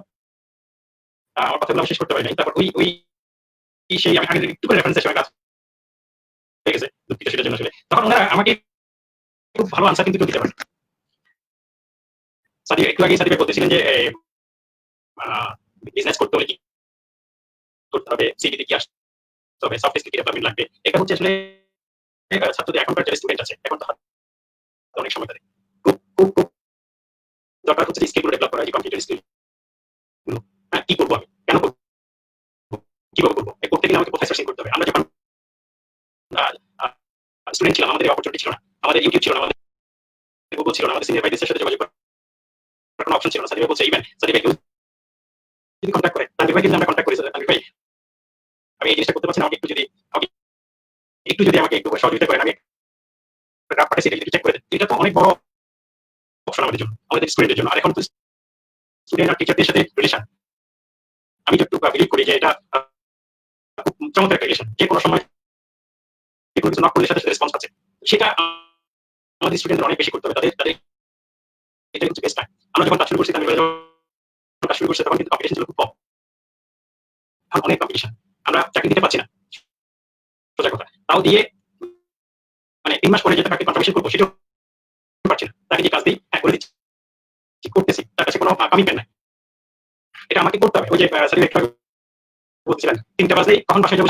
আমার কথাগুলো শেষ করতে পারি নাই। তারপর ওই সেই আমি আগে একটু করে রেফারেন্সের সময় কাজ হয়ে গেছে, দুঃখিত সেটার জন্য। আসলে তখন ওনারা আমাকে খুব ভালো আনসার কিন্তু দিতে পারে। একটু আগে সাদি ভাই বলতেছিলেন যে বিজনেস করতে হলে কি করতে হবে, সিভিতে কি আসতে হবে, সফট স্কিল কি ডেভেলপমেন্ট লাগবে। এটা হচ্ছে আসলে ছাত্রদের এখনকার যে স্টুডেন্ট আছে, এখন তো অনেক সময় তাদের খুব দরকার হচ্ছে স্কিলগুলো ডেভেলপ করা, যে কম্পিউটার স্কিল গুলো। কি করবো আমি, কেন করবো, কিভাবে করবো, করতে গেলে আমাকে কোথায় সার্চিং করতে হবে। আমরা যখন স্টুডেন্ট ছিলাম, আমাদের অপরচুনিটি ছিল না, আমাদের ইউটিউব ছিল না, আমাদের গুগল ছিল না, আমাদের সিনিয়র ভাইদের সাথে যোগাযোগ করার কোনো অপশন ছিল না। সাদি ভাই বলছে ইভেন সাদি ভাই যদি কন্ট্যাক্ট করে, তানভীর ভাই কিন্তু আমরা কন্ট্যাক্ট করেছি, তানভীর ভাই আমি এই জিনিসটা করতে পারছি না, আমাকে একটু যদি আমাকে একটু সহযোগিতা করেন, আমি ড্রাফট পাঠাইছি, এটা চেক করে দেন। এটা তো অনেক বড় অপশন আমাদের জন্য, আমাদের স্টুডেন্টের জন্য। আর এখন তো স্টুডেন্ট আর টিচারদের সাথে রিলেশন আমি যতটুকু বিলিভ করি যে এটা খুব চমৎকার একটা রিলেশন, যে কোনো সময় যে কোনো কিছু নক করলে সাথে সাথে রেসপন্স পাচ্ছে, সেটা আমাদের স্টুডেন্টদের অনেক বেশি করতে হবে। তাদের তাদের এটাই হচ্ছে বেস্ট টাইম। আমরা যখন কাজ শুরু করছি, তানভীর ভাই যখন কাজ শুরু করছে, তখন কিন্তু কম্পিটিশন ছিল খুব কম। এখন অনেক কম্পিটিশন, আমরা চাকরি দিতে পারছি না, সোজা কথা। তাও দিয়ে মানে 3 মাস পরে যেটা তাকে কনফার্মেশন করবো সেটাও পারছি না। তাকে যে কাজ দিই, হ্যাঁ করে দিচ্ছি, করতেছি, তার কাছে কোনো কমিটমেন্ট নাই। এটা আমাকে করতে হবে। ওই যে সার্টিফিকেট বলছিলেন 3টা বাজলেই কখন বাসায় যাবো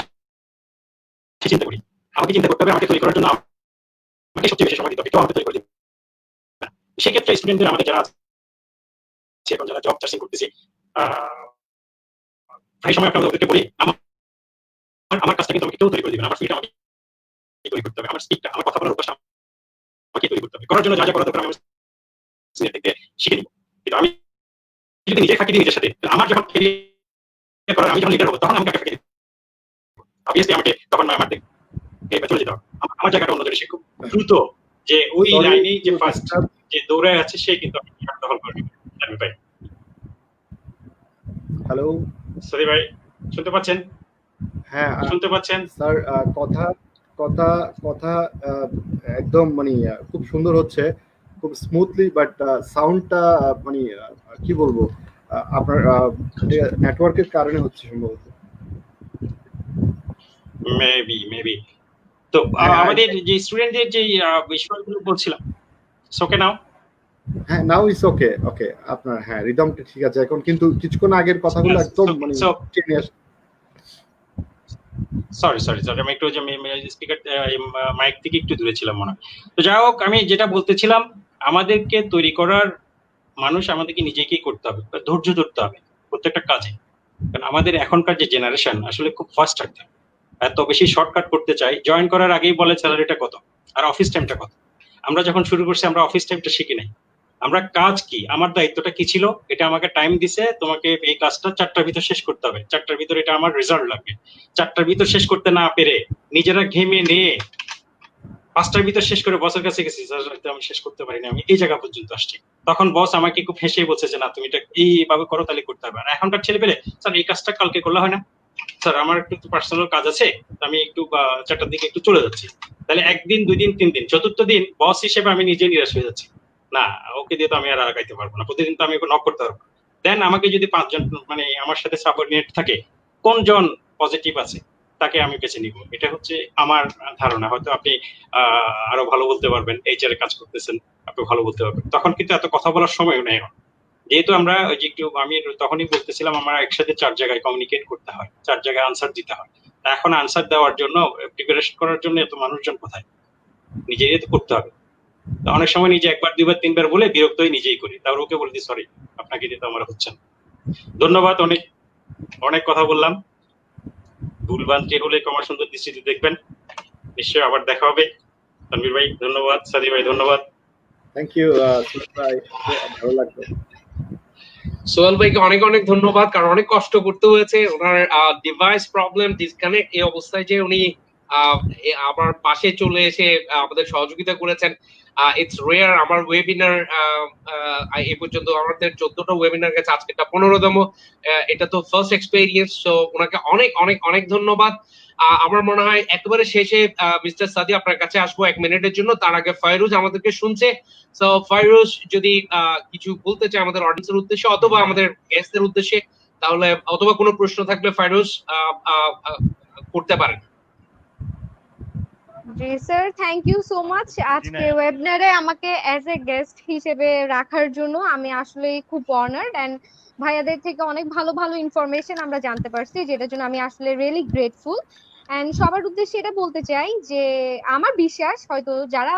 সে চিন্তা করি। আমাকে চিন্তা করতে হবে, আমাকে তৈরি করার জন্য আমাকে সবচেয়ে বেশি সময় দিতে হবে, কেউ আমাকে তৈরি করে দিবে না। সেক্ষেত্রে স্টুডেন্টদের আমাদের যারা আছে এখন যারা জব সার্চিং করতেছি, প্রায় সময় আমরা ওদেরকে বলি আমার কাজটা কিন্তু আমাকে কেউ তৈরি করে দিবে না, আমার ফিটা আমাকে তৈরি করতে হবে, আমার স্পিকটা, আমার কথা বলার অভ্যাস আমাকে তৈরি করতে হবে। করার জন্য যা যা করা দরকার আমি সিনিয়র থেকে শিখে নিব। কিন্তু আমি যদি নিজে ফাঁকি দিই নিজের সাথে, আমার যখন করার আমি যখন লিডার হবো, তখন আমি কাকে ফাঁকি দিব? অবভিয়াসলি আমাকে তখন আমার থেকে চলে যেতে হবে। আমার জায়গাটা অন্যজনের শিখুক দ্রুত, যে ওই লাইনেই যে ফার্স্ট যে দৌড়ায় আছে সে কিন্তু দখল করে নেবে। জানবি ভাই, হ্যালো সরি ভাই, শুনতে পাচ্ছেন? হ্যাঁ শুনতে পাচ্ছেন স্যার, কথা কথা কথা একদম মানে খুব সুন্দর হচ্ছে, খুব স্মুথলি, বাট সাউন্ডটা মানে কি বলবো, আপনার নেটওয়ার্কের কারণে হচ্ছে সম্ভবত। মেবি তো আমাদের যে স্টুডেন্টদের যে বিষয়গুলো বলছিলাম, ওকে নাও। হ্যাঁ, নাও ইজ ওকে। ওকে, আপনার হ্যাঁ রিদমটা ঠিক আছে এখন, কিন্তু কিছুক্ষণ আগের কথাগুলো একদম মানে টেনে আসে। সরি আমি একটু স্পিকার মাইক থেকে একটু দূরে ছিলাম মনে হয়। তো যাই হোক, আমি যেটা বলতেছিলাম, আমাদেরকে তৈরি করার মানুষ আমাদেরকে নিজেকেই করতে হবে, ধৈর্য ধরতে হবে প্রত্যেকটা কাজে। কারণ আমাদের এখনকার যে জেনারেশন আসলে খুব ফাস্ট একটা, এত বেশি শর্টকাট করতে চাই। জয়েন করার আগেই বলে স্যালারিটা কত আর অফিস টাইমটা কত। আমরা যখন শুরু করছি আমরা অফিস টাইমটা শিখি নাই, আমরা কাজ কি, আমার দায়িত্বটা কি ছিল, এটা আমাকে টাইম দিছে, তোমাকে এই কাজটা 4টার ভিতর শেষ করতে হবে, 4টার ভিতর এটা আমার রেজাল্ট লাগবে। 4টার ভিতর শেষ করতে না পেরে নিজেরা ঘেমে নিয়ে 5টার ভিতর শেষ করে বসের কাছে গেছি, আমি শেষ করতে পারিনি, আমি এই জায়গা পর্যন্ত আসছি। তখন বস আমাকে খুব হেসেই বলছে যে না তুমি এটা এইভাবে করো, তাহলে করতে হবে। আর এখনকার ছেলে পেলে, স্যার এই কাজটা কালকে করলে হয় না, স্যার আমার একটু পার্সোনাল কাজ আছে, আমি একটু 4টার দিকে একটু চলে যাচ্ছি। তাহলে 1 দিন 2 দিন 3 দিন, চতুর্থ দিন বস হিসেবে আমি নিজে নিরাশ হয়ে যাচ্ছি, না ওকে দিয়ে তো আমি আর আগাইতে পারবো না, প্রতিদিন তো আমি ওকে নক করতে পারবো। দেন আমাকে যদি 5 জন মানে আমার সাথে সাবঅর্ডিনেট থাকে, কোনজন পজিটিভ আছে তাকে আমি বেছে নিব। এটা হচ্ছে আমার ধারণা। হয়তো আপনি আরো ভালো বলতে পারবেন, এইচআর এ কাজ করতেছেন, আপনি ভালো বলতে পারবেন। তখন কিন্তু এত কথা বলার সময় নেই এখন, যেহেতু আমরা ওই যে একটু আমি তখনই বলতেছিলাম আমরা একসাথে 4 জায়গায় কমিউনিকেট করতে হয়, 4 জায়গায় আনসার দিতে হয়। তা এখন আনসার দেওয়ার জন্য, প্রিপারেশন করার জন্য এত মানুষজন কোথায়, নিজেই তো করতে হবে। তো অনেক সময় নিজে 1 বার 2 বার 3 বার বলে বিরক্ত হয়ে নিজেই করি, তারপর ওকে বলে দিই সরি আপনাকে দিয়ে তো আমার হচ্ছে না। ধন্যবাদ, অনেক অনেক কথা বললাম। ভুলভাল যে হলে ক্ষমা সুন্দর দৃষ্টিতে দেখবেন। নিশ্চয়ই আবার দেখা হবে। তানভীর ভাই ধন্যবাদ, সাদি ভাই ধন্যবাদ। থ্যাংক ইউ সুনীল ভাই, ভালো লাগলো। সোহেল ভাইকে অনেক অনেক ধন্যবাদ, কারণ অনেক কষ্ট করতে হয়েছে। ওনার ডিভাইস প্রবলেম, ডিসকানেক্ট, এই অবস্থায় যে উনি আমার পাশে চলে এসে আমাদের সহযোগিতা করেছেন। It's rare. আমার ওয়েবিনার এই পর্যন্ত আমাদের 14টা ওয়েবিনার গেছে, আজকে এটা 15তম। এটা তো ফার্স্ট এক্সপেরিয়েন্স, সো ওনাকে অনেক অনেক অনেক ধন্যবাদ। আমার মনে হয় একেবারে শেষে মিস্টার সাদি আপনার কাছে আসবো 1 মিনিটের জন্য। তার আগে ফাইরুজ আমাদেরকে শুনছে, সো ফাইরুজ যদি কিছু বলতে চায় আমাদের অডিয়েন্সের উদ্দেশ্যে অথবা আমাদের গেস্টদের উদ্দেশ্যে, তাহলে অথবা কোনো প্রশ্ন থাকলে ফাইরুজ করতে পারেন। জি sir, thank you so much আজকে ওয়েবিনারে আমাকে অ্যাজ এ গেস্ট হিসেবে রাখার জন্য। আমি আসলে খুব অনার্ড, এন্ড ভাইয়াদের থেকে অনেক ভালো ভালো ইনফরমেশন আমরা জানতে পারছি, যেটার জন্য আমি আসলে রিয়েলি গ্রেটফুল। এন্ড সবার উদ্দেশ্যে এটা বলতে চাই যে আমার বিশ্বাস হয়তো যারা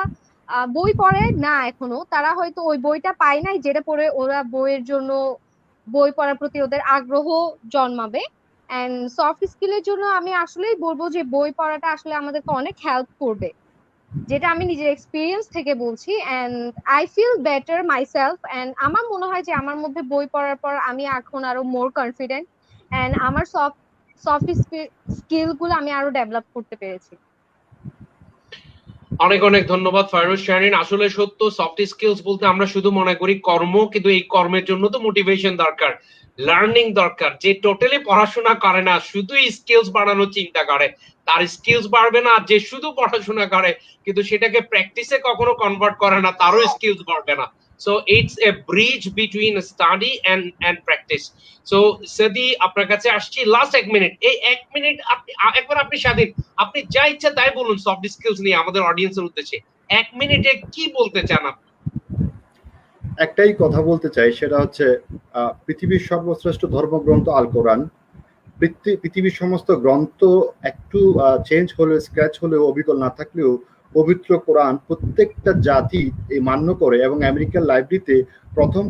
বই পড়ে না এখনো, তারা হয়তো ওই বইটা পায় নাই যেটা পড়ে ওরা বইয়ের জন্য, বই পড়ার প্রতি ওদের আগ্রহ জন্মাবে। এন্ড সফট স্কিলের জন্য আমি আসলেই বলবো যে বই পড়াটা আসলে আমাদেরকে অনেক হেল্প করবে, যেটা আমি নিজের এক্সপিরিয়েন্স থেকে বলছি। And I feel better myself, and আমার মনে হয় যে আমার মধ্যে বই পড়ার পর আমি এখন আরো মোর কনফিডেন্ট, এন্ড আমার সফট স্কিল গুলো আমি আরো ডেভেলপ করতে পেরেছি। অনেক অনেক ধন্যবাদ ফাইরুজ শাহরিন। আসলে সত্য, সফট স্কিলস বলতে আমরা শুধু মনে করি কর্ম, কিন্তু এই কর্মের জন্য তো মোটিভেশন দরকার। লার্নিং দরকার। যে টোটালি পড়াশোনা করে না, শুধু স্কিলস বাড়ানোর চিন্তা করে, তার স্কিলস বাড়বে না। যে শুধু পড়াশোনা করে কিন্তু সেটাকে প্র্যাকটিসে কখনো কনভার্ট করে না, তারও স্কিলস বাড়বে না। So it's a bridge between study and practice. So Sadi, আপনার কাছে আসছি লাস্ট 1 মিনিট। এই 1 মিনিট একবার আপনি স্বাধীন, আপনি যা ইচ্ছা তাই বলুন সফট স্কিলস নিয়ে আমাদের অডিয়েন্সের উদ্দেশ্যে। 1 মিনিটে কি বলতে চান আপনি? একটাই কথা বলতে চাই, সেটা হচ্ছে পৃথিবীর সর্বশ্রেষ্ঠ ধর্মগ্রন্থ আল কোরআন। পৃথিবীর সমস্ত গ্রন্থ একটু চেঞ্জ হলে, স্ক্র্যাচ হলেও, অবিকল না থাকলেও পবিত্র কোরআন প্রত্যেকটা জাতি এই মান্য করে। এবং আমেরিকান লাইব্রেরিতে প্রথম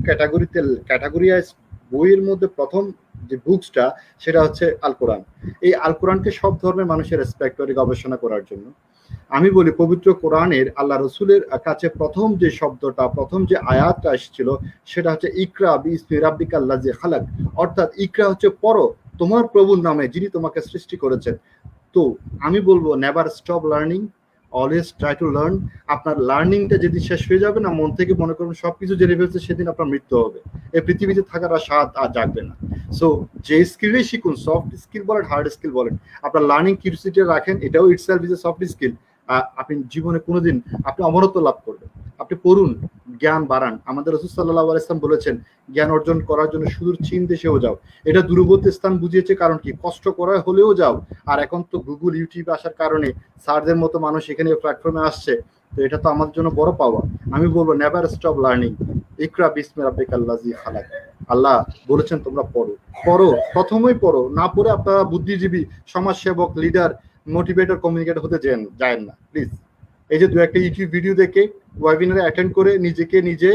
ক্যাটাগরিয়াইজ বইয়ের মধ্যে প্রথম যে বুকসটা, সেটা হচ্ছে আল কোরআন। এই আল কোরআনকে সব ধর্মের মানুষের রেসপেক্ট করে গবেষণা করার জন্য। আমি বলি, পবিত্র কোরআনের আল্লাহ রসুলের কাছে প্রথম যে শব্দটা, প্রথম যে আয়াতটা এসেছিল, সেটা হচ্ছে ইকরা বিইসমি রাব্বিকাল লাযী খালাক। অর্থাৎ ইকরা হচ্ছে পড়ো তোমার প্রভুর নামে, যিনি তোমাকে সৃষ্টি করেছেন। তো আমি বলবো, never stop learning, always try to learn. আপনার লার্নিংটা যেদিন শেষ হয়ে যাবে না, মন থেকে মনে করবেন সবকিছু জেনে ফেলছে, সেদিন আপনার মৃত্যু হবে। এই পৃথিবীতে থাকার আর স্বাদ আর জাগবে না। সো যে স্কিলই শিখুন, সফট স্কিল বলেন, হার্ড স্কিল বলেন, আপনার লার্নিং কিউরিওসিটি রাখেন, এটাও itself is a soft skill. আপনি জীবনে কোনোদিন আপনি অমরত্ব লাভ করবেন। আপনি পড়ুন, জ্ঞান বাড়ান। আমাদের রাসূল সাল্লাল্লাহু আলাইহি ওয়াসাল্লাম বলেছেন, জ্ঞান অর্জন করার জন্য সুদূর চীন দেশেও যাও। এটা দূরবর্তী স্থান বুঝিয়েছে, কারণ কি, কষ্ট করা হলেও যাও। আর এখন তো গুগল, ইউটিউব আসার কারণে স্যারদের মতো মানুষ এখানে প্ল্যাটফর্মে আসছে, তো এটা তো আমাদের জন্য বড় পাওয়া। আমি বলবো, নেভার স্টপ লার্নিং, ইকরা বিসমি রাব্বিকাল লাযী খালাক। আল্লাহ বলেছেন তোমরা পড়ো, পড়ো, প্রথমেই পড়ো। না পড়ে আপনারা বুদ্ধিজীবী, সমাজসেবক, লিডার, মোটিভেটর, কমিউনিকেটর হতে যায় না প্লিজ। এই যে দু একটা ইউটিউব ভিডিও দেখে, ওয়েবিনারে অ্যাটেন্ড করে নিজেকে নিজে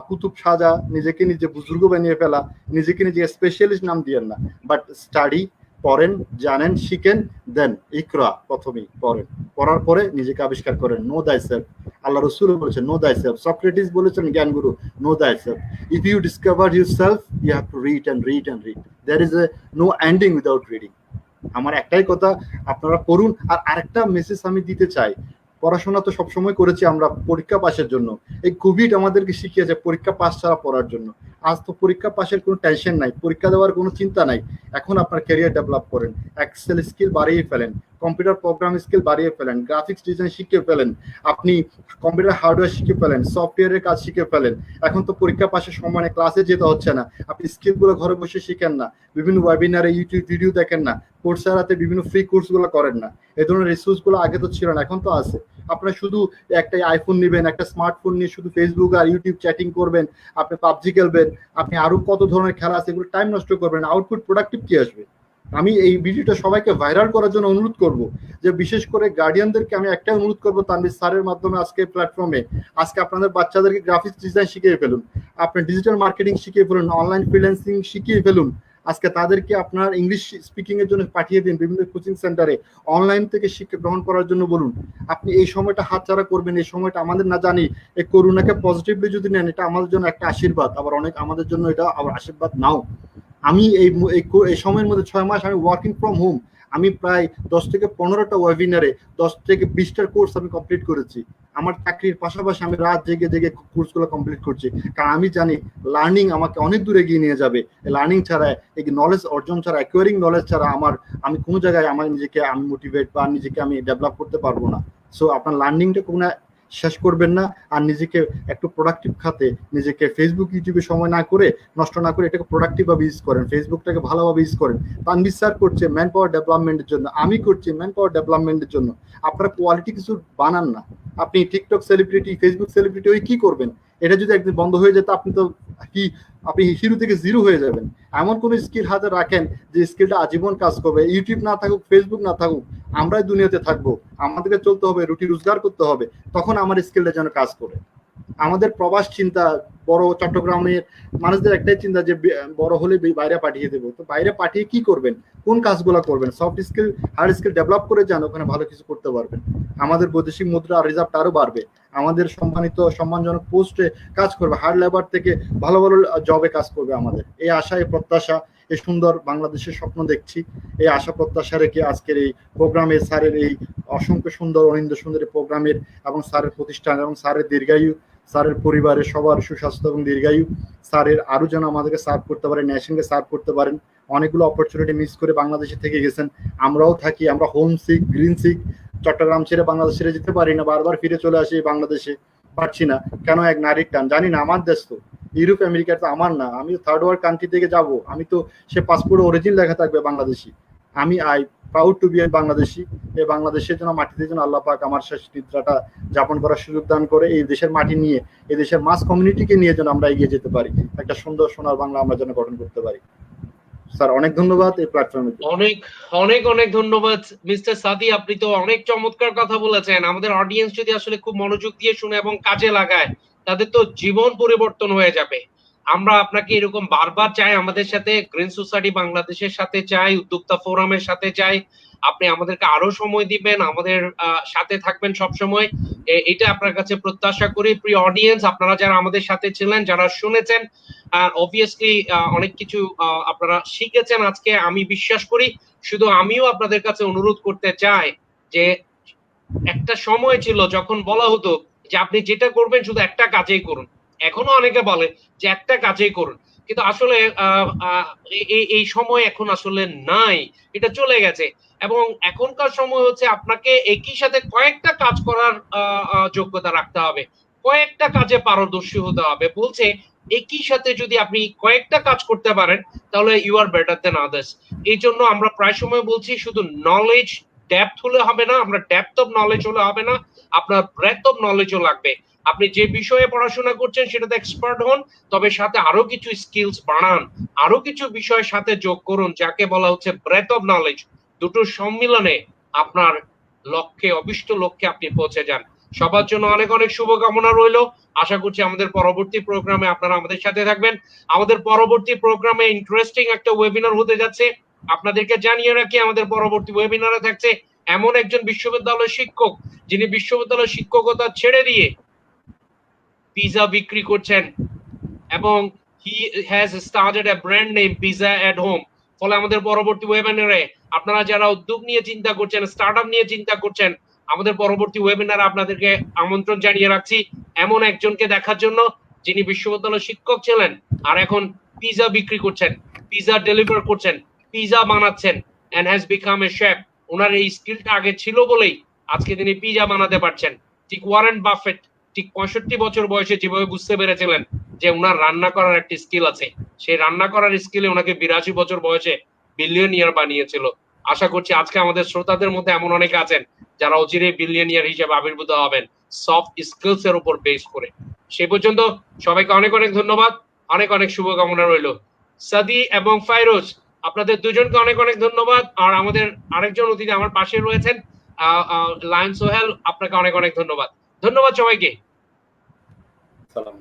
কুতুব সাজা, নিজেকে নিজে বুজুর্গ বানিয়ে ফেলা, নিজেকে নিজে স্পেশালিস্ট নাম দিয়েন না। বাট স্টাডি, পড়েন, জানেন, শিখেন, দেন ইকরা, প্রথমেই পড়েন, পড়ার পরে নিজেকে আবিষ্কার করেন। নো দাই সেলফ। আল্লাহ রসুল বলেছেন নো দাই সেলফ। সক্রেটিস বলেছেন, জ্ঞানগুরু, know thyself. If you discover yourself, you have to read and read and read. There is a no ending without reading. আমার একটাই কথা, আপনারা পড়ুন। আর আরেকটা মেসেজ আমি দিতে চাই, পড়াশোনা তো সবসময় করেছি আমরা পরীক্ষা পাসের জন্য। এই কোভিড আমাদেরকে শিখিয়েছে পরীক্ষা পাস ছাড়া পড়ার জন্য। আজ তো পরীক্ষা পাসের কোনো টেনশন নাই, পরীক্ষা দেওয়ার কোনো চিন্তা নাই। এখন আপনার ক্যারিয়ার ডেভেলপ করেন, এক্সেল স্কিল বাড়িয়ে ফেলেন, কম্পিউটার প্রোগ্রাম স্কিল বাড়িয়ে ফেলেন, গ্রাফিক্স ডিজাইন শিখে ফেলেন, আপনি কম্পিউটার হার্ডওয়্যার শিখে ফেলেন, সফটওয়্যারের কাজ শিখে ফেলেন। এখন তো পরীক্ষা পাসের সময় ক্লাসে যেতে হচ্ছে না, আপনি স্কিলগুলো ঘরে বসে শিখেন না, বিভিন্ন ওয়েবিনারে ইউটিউব ভিডিও দেখেন না, কোর্সেরাতে বিভিন্ন ফ্রি কোর্সগুলো করেন না। এই ধরনের রিসোর্সগুলো আগে তো ছিল না, এখন তো আছে। আপনারা শুধু একটা আইফোন নেবেন, একটা স্মার্টফোন নিয়ে শুধু ফেসবুক আর ইউটিউব চ্যাটিং করবেন, আপনি পাবজি খেলবেন, আপনি আরো কত ধরনের খেলা আছে, এগুলো টাইম নষ্ট করবেন। আউটপুট প্রোডাক্টিভ কি আসবে? আমি এই ভিডিওটা সবাইকে ভাইরাল করার জন্য অনুরোধ করব, যে বিশেষ করে গার্ডিয়ানদেরকে আমি একটাই অনুরোধ করবো, তানভীর স্যারের মাধ্যমে আজকে প্ল্যাটফর্মে, আজকে আপনাদের বাচ্চাদেরকে গ্রাফিক্স ডিজাইন শিখিয়ে ফেলুন, আপনি ডিজিটাল মার্কেটিং শিখিয়ে ফেলুন, অনলাইন ফ্রিল্যান্সিং শিখিয়ে ফেলুন। আজকে তাদেরকে আপনার ইংলিশ স্পিকিং এর জন্য পাঠিয়ে দিন বিভিন্ন কোচিং সেন্টারে, অনলাইন থেকে শিক্ষা গ্রহণ করার জন্য বলুন। আপনি এই সময়টা হাতছাড়া করবেন, এই সময়টা আমাদের না জানি এই করোনাকে পজিটিভলি যদি নেন, এটা আমাদের জন্য একটা আশীর্বাদ, আবার অনেক আমাদের জন্য এটা আবার আশীর্বাদ নাও। আমি এই সময়ের মধ্যে 6 মাস আমি ওয়ার্কিং ফ্রম হোম, আমি প্রায় 10 থেকে 15টা ওয়েবিনারে 10 থেকে 20টার কোর্স আমি কমপ্লিট করেছি। আমার চাকরির পাশাপাশি আমি রাত জেগে জেগে কোর্সগুলো কমপ্লিট করছি, কারণ আমি জানি লার্নিং আমাকে অনেক দূরে এগিয়ে নিয়ে যাবে। লার্নিং ছাড়া, এই নলেজ অর্জন ছাড়া, অ্যাকোয়ারিং নলেজ ছাড়া আমি কোনো জায়গায় আমার নিজেকে আমি মোটিভেট বা নিজেকে আমি ডেভেলপ করতে পারবো না। সো আপনার লার্নিংটা কোনো শেষ করবেন না। আর নিজেকে একটু প্রোডাক্টিভ খাতে, নিজেকে ফেসবুক ইউটিউবে সময় না করে, নষ্ট না করে, এটাকে প্রোডাক্টিভ ভাবে ইউজ করেন, ফেসবুকটাকে ভালোভাবে ইউজ করেন। তানভীর স্যার করছে ম্যান পাওয়ার ডেভেলপমেন্টের জন্য, আমি করছি ম্যান পাওয়ার ডেভেলপমেন্টের জন্য। আপনারা কোয়ালিটি কিছু বানান না। আপনি টিকটক সেলিব্রিটি, ফেসবুক সেলিব্রিটি, ওই কি করবেন? এটা যদি একদিন বন্ধ হয়ে যেত, আপনি হিরো থেকে জিরো হয়ে যাবেন। এমন কোন স্কিল হাতে রাখেন যে স্কিলটা আজীবন কাজ করবে। ইউটিউব না থাকুক, ফেসবুক না থাকুক, আমরাই দুনিয়াতে থাকবো, আমাদেরকে চলতে হবে, রুটি রোজগার করতে হবে, তখন আমার স্কিলটা যেন কাজ করে। আমাদের প্রবাস চিন্তা, বড় চট্টগ্রামের মানুষদের একটাই চিন্তা যে বড় হলে বাইরে পাঠিয়ে দেবো। তো বাইরে পাঠিয়ে কি করবেন? কোন কাজগুলো করবেন? Soft skill, hard skill develop করে যান, ওখানে ভালো কিছু করতে পারবেন। আমাদের বৈদেশিক মুদ্রা রিজার্ভ আরো বাড়বে, আমাদের সম্মানজনক পোস্টে কাজ করবে, হার্ড লেবার থেকে ভালো ভালো জবে কাজ করবে আমাদের। এই আশা, এই প্রত্যাশা, এই সুন্দর বাংলাদেশের স্বপ্ন দেখছি। এই আশা প্রত্যাশা রেখে আজকের এই প্রোগ্রামে স্যারের এই অসংখ্য সুন্দর, অনিন্দ সুন্দর প্রোগ্রামের এবং স্যারের প্রতিষ্ঠান এবং স্যারের দীর্ঘায়ু, স্যারের পরিবারের সবার সুস্বাস্থ্য এবং দীর্ঘায়ু, স্যারের আরো যেন আমাদেরকে সার্ভ করতে পারেন, ন্যাশনকে সার্ভ করতে পারেন। অনেকগুলো অপরচুনিটি মিস করে বাংলাদেশে থেকে গেছেন, আমরাও থাকি, আমরা home sick, green sick, Chittagong ছেড়ে বাংলাদেশ ছেড়ে যেতে পারি না, বারবার ফিরে চলে আসি বাংলাদেশে, পারছি না কেন? এক নারীর টান, জানি না, আমার দেশ তো, ইউরোপ আমেরিকা তো আমার না, আমি থার্ড ওয়ার্ল্ড কান্ট্রি থেকে যাব, আমি তো সে পাসপোর্ট অরিজিন লেখা থাকবে বাংলাদেশি, আমি I proud to be Bangladeshi. এই বাংলাদেশের জন্য মাটিতে যেন আল্লাহ পাক আমার শেষ নিদ্রাটা যাপন করার সুযোগ দান করে, এই দেশের মাটি নিয়ে, এই দেশের মাস কমিউনিটিকে নিয়ে যেন আমরা এগিয়ে যেতে পারি, একটা সুন্দর সোনার বাংলা আমরা যেন গঠন করতে পারি। স্যার অনেক ধন্যবাদ এই প্ল্যাটফর্মে। অনেক অনেক অনেক ধন্যবাদ মিস্টার সাদি, আপনি তো অনেক চমৎকার কথা বলেছেন। আমাদের অডিয়েন্স যদি আসলে খুব মনোযোগ দিয়ে শুনে এবং কাজে লাগায়, তাদের তো জীবন পরিবর্তন হয়ে যাবে। আমরা আপনাকে এরকম বারবার চাই আমাদের সাথে, গ্রিন সোসাইটি বাংলাদেশের সাথে চাই, উদ্যোক্তা ফোরামের সাথে চাই। আপনি আমাদেরকে আরো সময় দিবেন, আমাদের সাথে থাকবেন সব সময়, এটা আপনার কাছে প্রত্যাশা করি। প্রিয় অডিয়েন্স, আপনারা যারা আমাদের সাথে ছিলেন, যারা শুনেছেন, অবভিয়াসলি অনেক কিছু আপনারা শিখেছেন আজকে, আমি বিশ্বাস করি। শুধু আমিও আপনাদের কাছে অনুরোধ করতে চাই যে একটা সময় ছিল যখন বলা হতো যে আপনি যেটা করবেন শুধু একটা কাজেই করুন। এখনো অনেকে বলে যে একটা কাজেই করুন, কিন্তু আসলে এই সময় এখন আসলে নাই, এটা চলে গেছে। এবং এখনকার সময় হচ্ছে আপনাকে একই সাথে কয়েকটা কাজ করার যোগ্যতা রাখতে হবে, কয়েকটা কাজে পারদর্শী হতে হবে। বলছে একই সাথে যদি আপনি কয়েকটা কাজ করতে পারেন তাহলে you are better than others. এই জন্য আমরা প্রায় সময় বলছি শুধু নলেজ ডেপথ হলে হবে না, আমরা ডেপথ অফ নলেজ হলে হবে না, আপনার ব্রেথ অফ নলেজও লাগবে। আপনি যে বিষয়ে পড়াশোনা করছেন সেটাতে এক্সপার্ট হন, তবে সাথে আরো কিছু স্কিলস বাড়ান, আরো কিছু বিষয়ের সাথে যোগ করুন, যাকে বলা হচ্ছে ব্রেথ অফ নলেজ। দুটোর সম্মিলনে আপনার লক্ষ্যে, অভিষ্ট লক্ষ্যে আপনি পৌঁছে যান। সবার জন্য অনেক অনেক শুভকামনা রইল। আশা করছি আমাদের পরবর্তী প্রোগ্রামে আপনারা আমাদের সাথে থাকবেন। আমাদের পরবর্তী প্রোগ্রামে ইন্টারেস্টিং একটা ওয়েবিনার হতে যাচ্ছে, আপনাদেরকে জানিয়ে রাখি। আমাদের পরবর্তী ওয়েবিনারে থাকছে এমন একজন বিশ্ববিদ্যালয় শিক্ষক যিনি বিশ্ববিদ্যালয় শিক্ষকতা ছেড়ে দিয়ে পিজা বিক্রি করছেন, এবং he has started a brand name pizza at home. ফলে আমাদের পরবর্তী ওয়েবিনারে আপনারা যারা উদ্যোগ নিয়ে চিন্তা করছেন, স্টার্টআপ নিয়ে চিন্তা করছেন, আমাদের পরবর্তী ওয়েবিনারে আপনাদেরকে আমন্ত্রণ জানিয়ে রাখছি এমন একজনকে দেখার জন্য যিনি বিশ্ববিদ্যালয় শিক্ষক ছিলেন আর এখন পিজা বিক্রি করছেন, পিজা ডেলিভার করছেন, পিজা বানাচ্ছেন, and has become a chef. ওনার এই স্কিলটা আগে ছিল বলেই আজকে তিনি পিজা বানাতে পারছেন। ঠিক ওয়ারেন বাফেট ঠিক 65 বছর বয়সে যেভাবে বুঝতে পেরেছিলেন যে ওনার রান্না করার একটি স্কিল আছে, সেই রান্না করার স্কিলে ওনাকে 82 বছর বয়সে বিলিয়নিয়ার বানিয়েছিল। আশা করছি আজকে আমাদের শ্রোতাদের মধ্যে এমন অনেক আছেন যারা অচিরে বিলিয়নিয়ার হিসেবে আবির্ভূত হবেন সফট স্কিলস এর উপর বেস করে। সে পর্যন্ত সবাইকে অনেক অনেক ধন্যবাদ, অনেক অনেক শুভকামনা রইল। সাদি এবং ফাইরোজ, আপনাদের দুজনকে অনেক অনেক ধন্যবাদ। আর আমাদের আরেকজন অতিথি আমার পাশে রয়েছেন লায়ন সোহেল, আপনাকে অনেক অনেক ধন্যবাদ। ধন্যবাদ সবাইকে। সালাম।